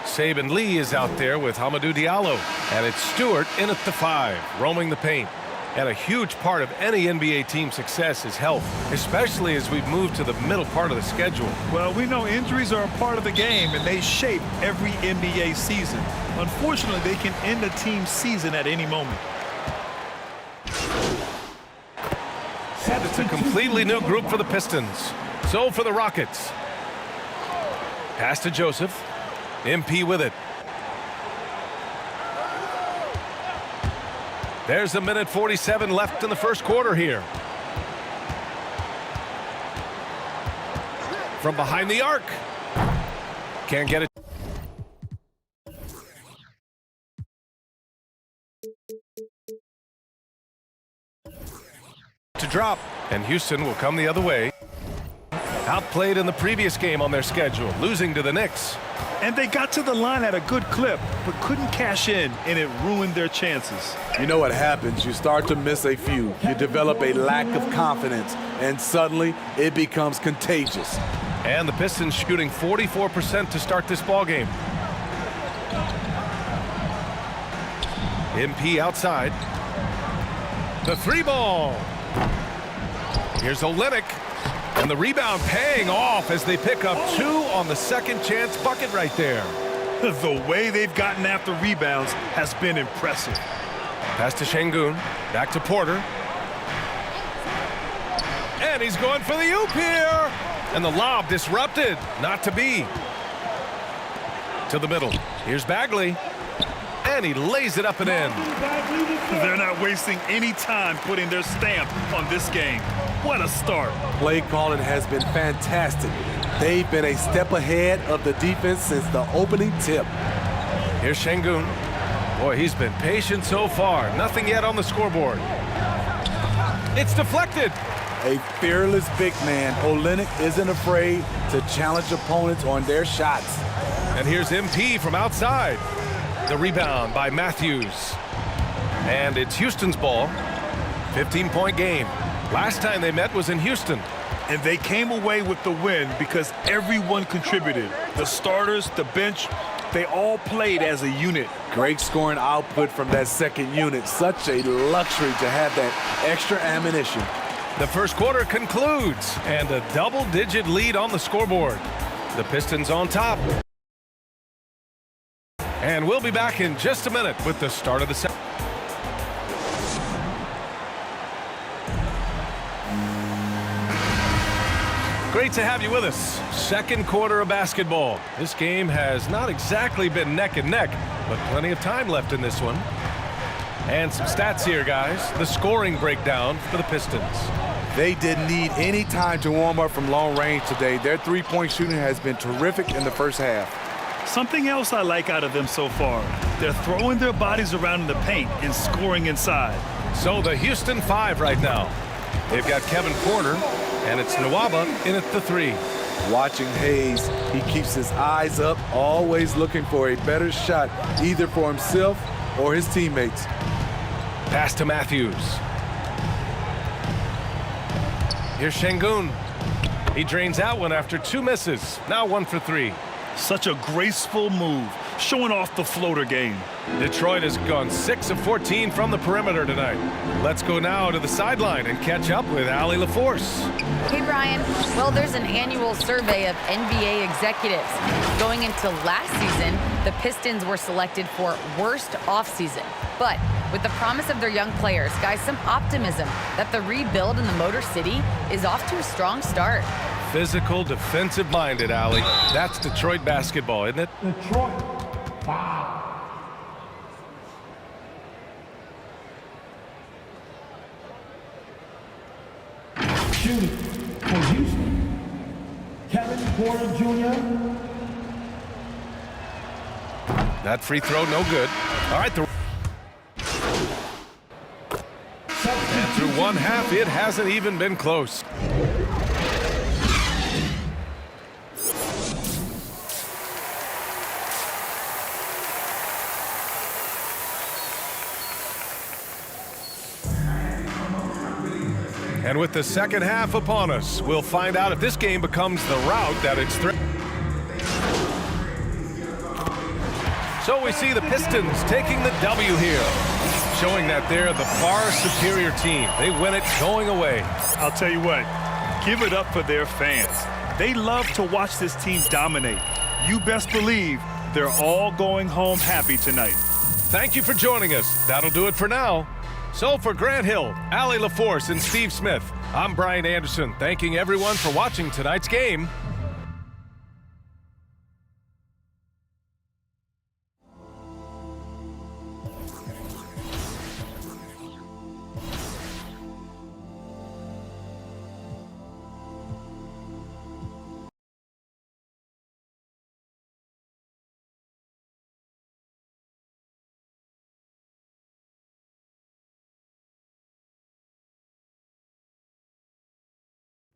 Saban Lee is out there with Hamidou Diallo. And it's Stewart in at the 5, roaming the paint. And a huge part of any NBA team's success is health, especially as we move to the middle part of the schedule. Well, we know injuries are a part of the game, and they shape every NBA season. Unfortunately, they can end a team's season at any moment. It's a completely new group for the Pistons. So for the Rockets. Pass to Joseph. MP with it. There's a minute 47 left in the first quarter here. From behind the arc. Can't get it. To drop, and Houston will come the other way. Outplayed in the previous game on their schedule, losing to the Knicks. And they got to the line at a good clip, but couldn't cash in, and it ruined their chances. You know what happens? You start to miss a few. You develop a lack of confidence, and suddenly it becomes contagious. And the Pistons shooting 44% to start this ball game. MP outside. The 3 ball. Here's Olynyk. And the rebound paying off as they pick up 2 on the second chance bucket right there. The way they've gotten after rebounds has been impressive. Pass to Şengün. Back to Porter. And he's going for the oop here. And the lob disrupted. Not to be. To the middle. Here's Bagley. And he lays it up and in. They're not wasting any time putting their stamp on this game. What a start. Play calling has been fantastic. They've been a step ahead of the defense since the opening tip. Here's Şengün. Boy, he's been patient so far. Nothing yet on the scoreboard. It's deflected. A fearless big man, Olynyk isn't afraid to challenge opponents on their shots. And here's MP from outside. The rebound by Matthews. And it's Houston's ball. 15-point game. Last time they met was in Houston. And they came away with the win because everyone contributed. The starters, the bench, they all played as a unit. Great scoring output from that second unit. Such a luxury to have that extra ammunition. The first quarter concludes, and a double-digit lead on the scoreboard. The Pistons on top. And we'll be back in just a minute with the start of the second. Great to have you with us. Second quarter of basketball. This game has not exactly been neck and neck, but plenty of time left in this one. And some stats here, guys. The scoring breakdown for the Pistons. They didn't need any time to warm up from long range today. Their three-point shooting has been terrific in the first half. Something else I like out of them so far, they're throwing their bodies around in the paint and scoring inside. So the Houston 5 right now. They've got Kevin Porter, and it's Nwaba in at the 3. Watching Hayes, he keeps his eyes up, always looking for a better shot, either for himself or his teammates. Pass to Matthews. Here's Şengün. He drains out one after 2 misses. Now 1 for 3. Such a graceful move, showing off the floater game. Detroit has gone 6 of 14 from the perimeter tonight. Let's go now to the sideline and catch up with Allie LaForce. Hey, Brian. Well, there's an annual survey of NBA executives. Going into last season, the Pistons were selected for worst offseason. But with the promise of their young players, guys, some optimism that the rebuild in the Motor City is off to a strong start. Physical, defensive-minded, Allie. That's Detroit basketball, isn't it? Detroit, 5. Shooting for Houston, Kevin Porter Jr. That free throw, no good. All right, and through one half, it hasn't even been close. And with the second half upon us, we'll find out if this game becomes the route that it's So we see the Pistons taking the W here, showing that they're the far superior team. They win it going away. I'll tell you what, give it up for their fans. They love to watch this team dominate. You best believe they're all going home happy tonight. Thank you for joining us. That'll do it for now. So for Grant Hill, Allie LaForce, and Steve Smith, I'm Brian Anderson, thanking everyone for watching tonight's game.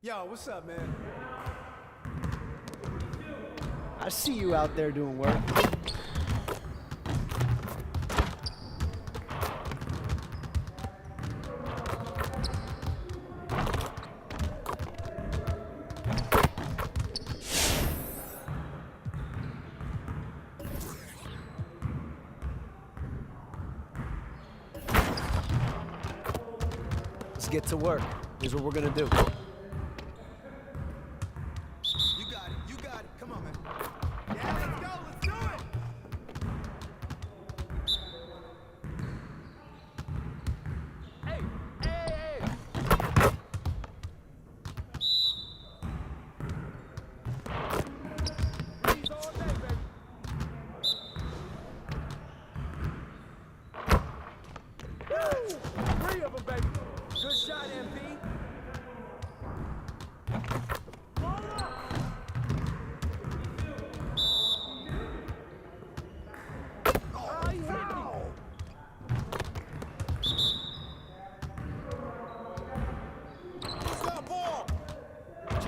Yo, what's up, man? I see you out there doing work. Let's get to work. Here's what we're gonna do.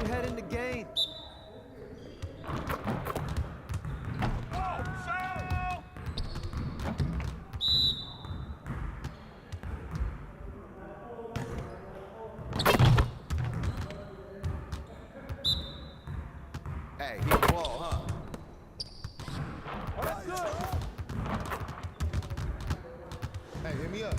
head into gain. Hey, he can ball, huh? That's good. Hey, hit me up.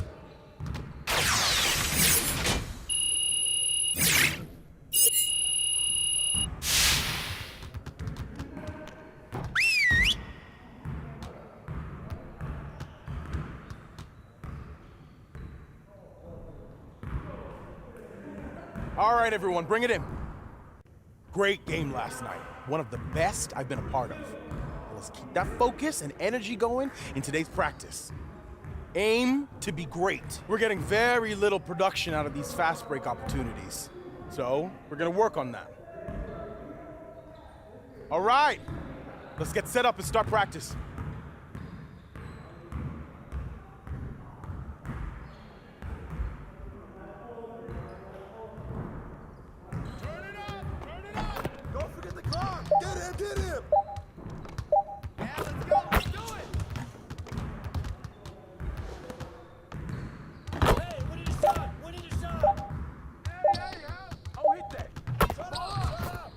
All right, everyone, bring it in. Great game last night. One of the best I've been a part of. Let's keep that focus and energy going in today's practice. Aim to be great. We're getting very little production out of these fast break opportunities. So we're gonna work on that. All right, let's get set up and start practice. Don't forget the clock. Get him, get him. Yeah, let's go, let's do it. Hey, what is your shot? What is your shot? Hey, oh, hit that. Shut up.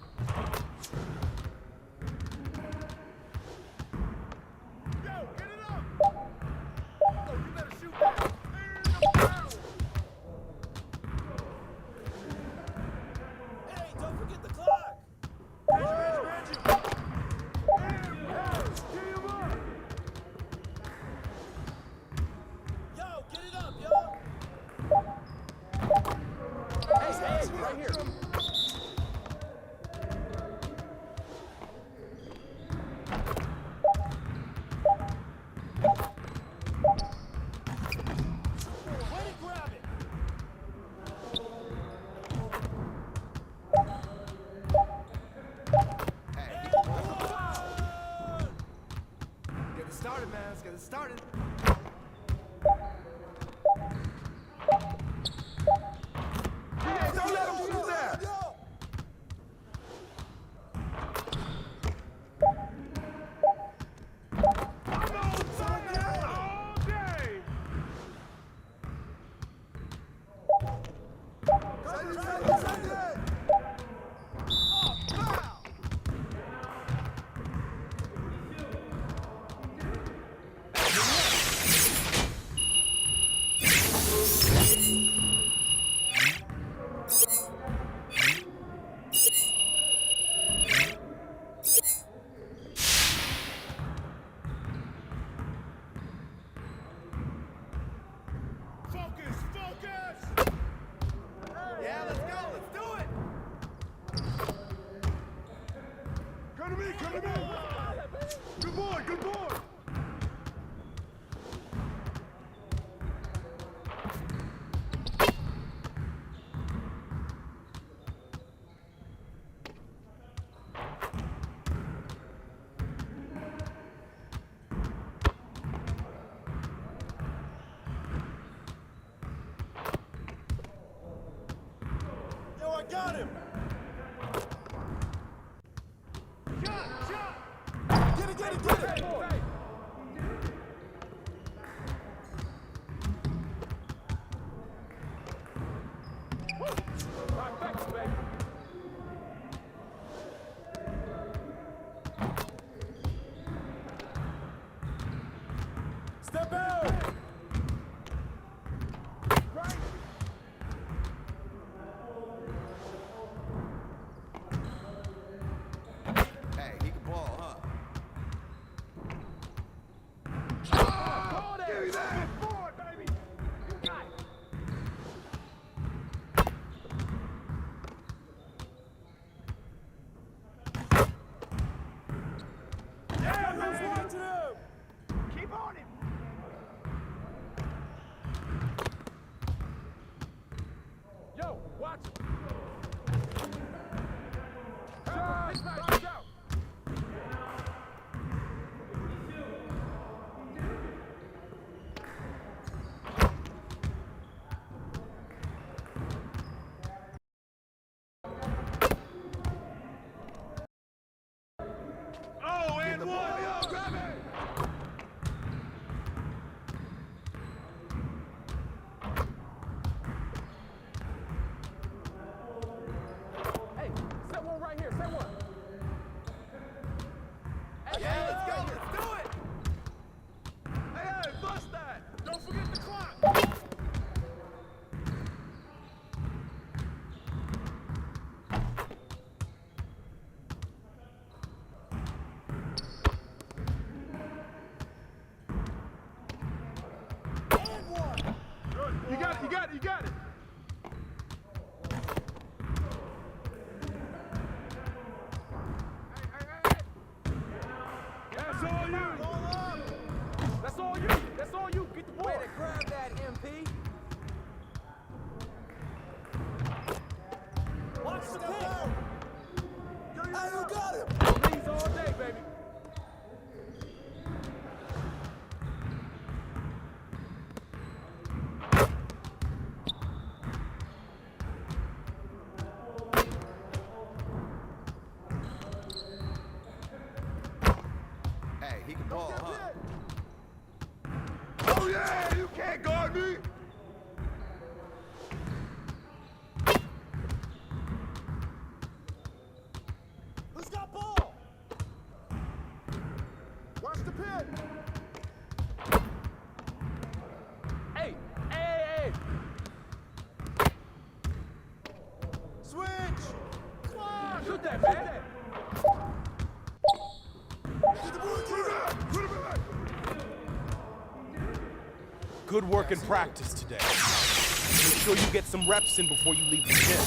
Yo, get it up. Oh, you better shoot that. Hey, don't forget the clock. Yo, get it up, yo. Hey, right here. Way to grab it. Get it started, man. Let's get it started. Hey, don't let him shoot that. Focus, focus! Yeah, let's go, let's do it! Come to me, come to me! Good boy, good boy! Yo, I got him! Shot, shot! Get it, get it, get it! Step out! Right! Hey, he can ball, huh? got it. That's all you. That's all you. That's all you. Get the ball. Way to grab that, MP. Watch the pick. Hey, you got him. Leads all day, baby. Hey, he can ball, huh? Oh, yeah, you can't guard me. Who's got ball? Watch the pit. Hey, hey, hey. Switch. Come on. Shoot that, man. Get the ball, put him back. Put him back. Good work in practice today. Make sure you get some reps in before you leave the gym.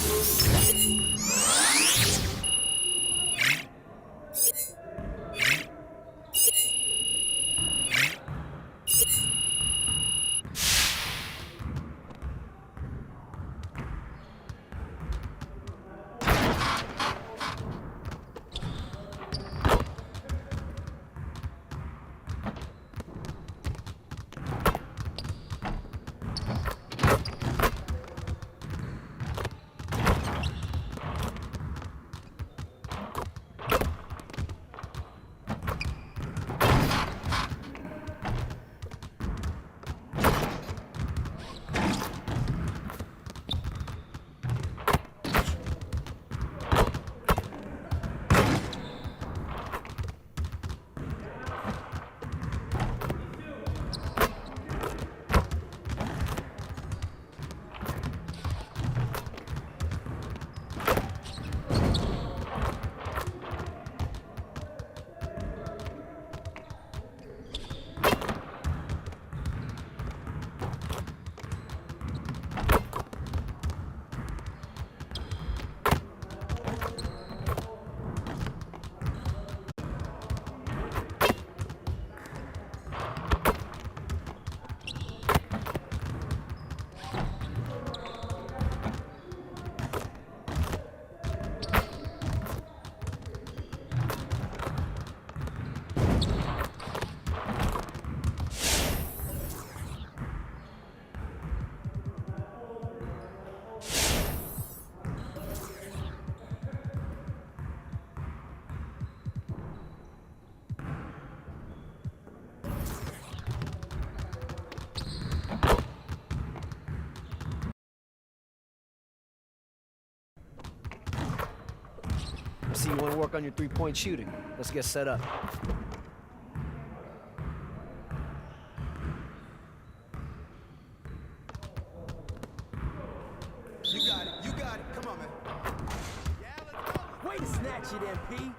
I see you want to work on your three-point shooting. Let's get set up. You got it. You got it. Come on, man. Yeah, let's go. Way to snatch it, MP.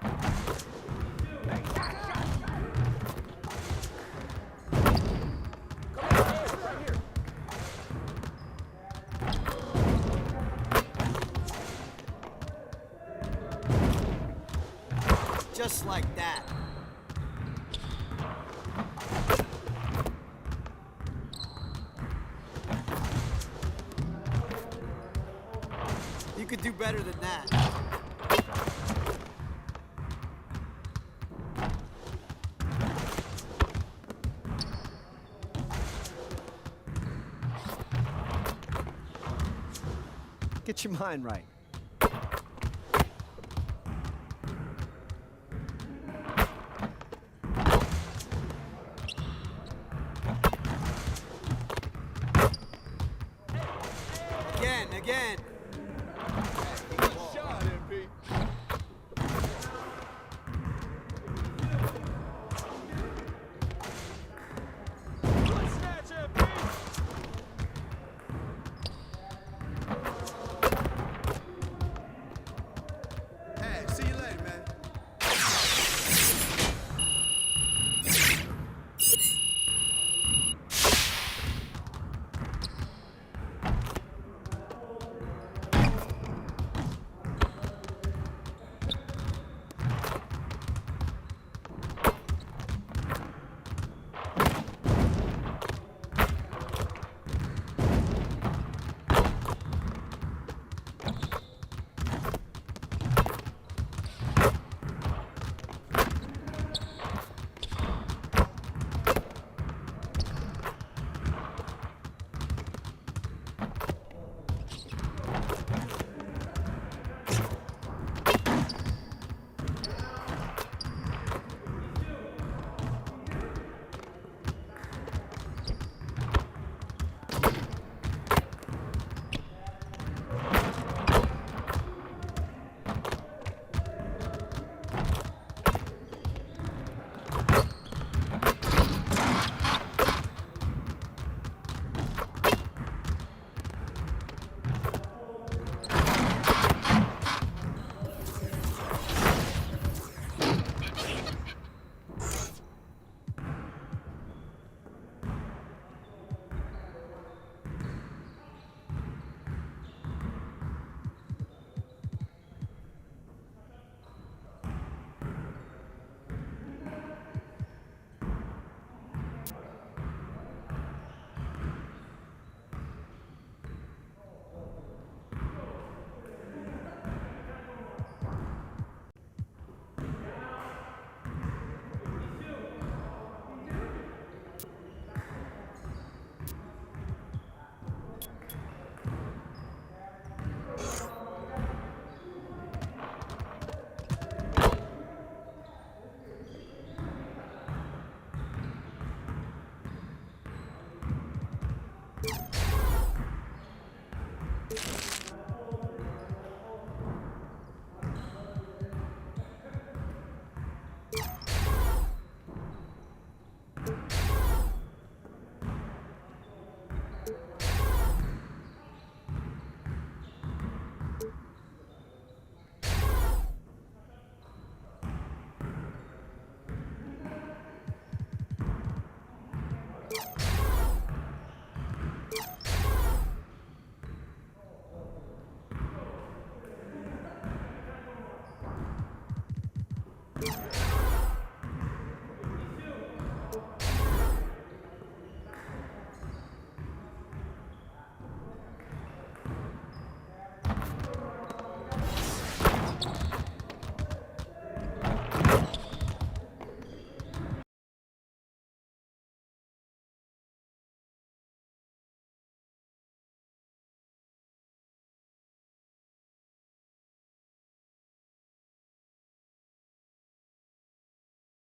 Just like that. You could do better than that. Get your mind right. Again.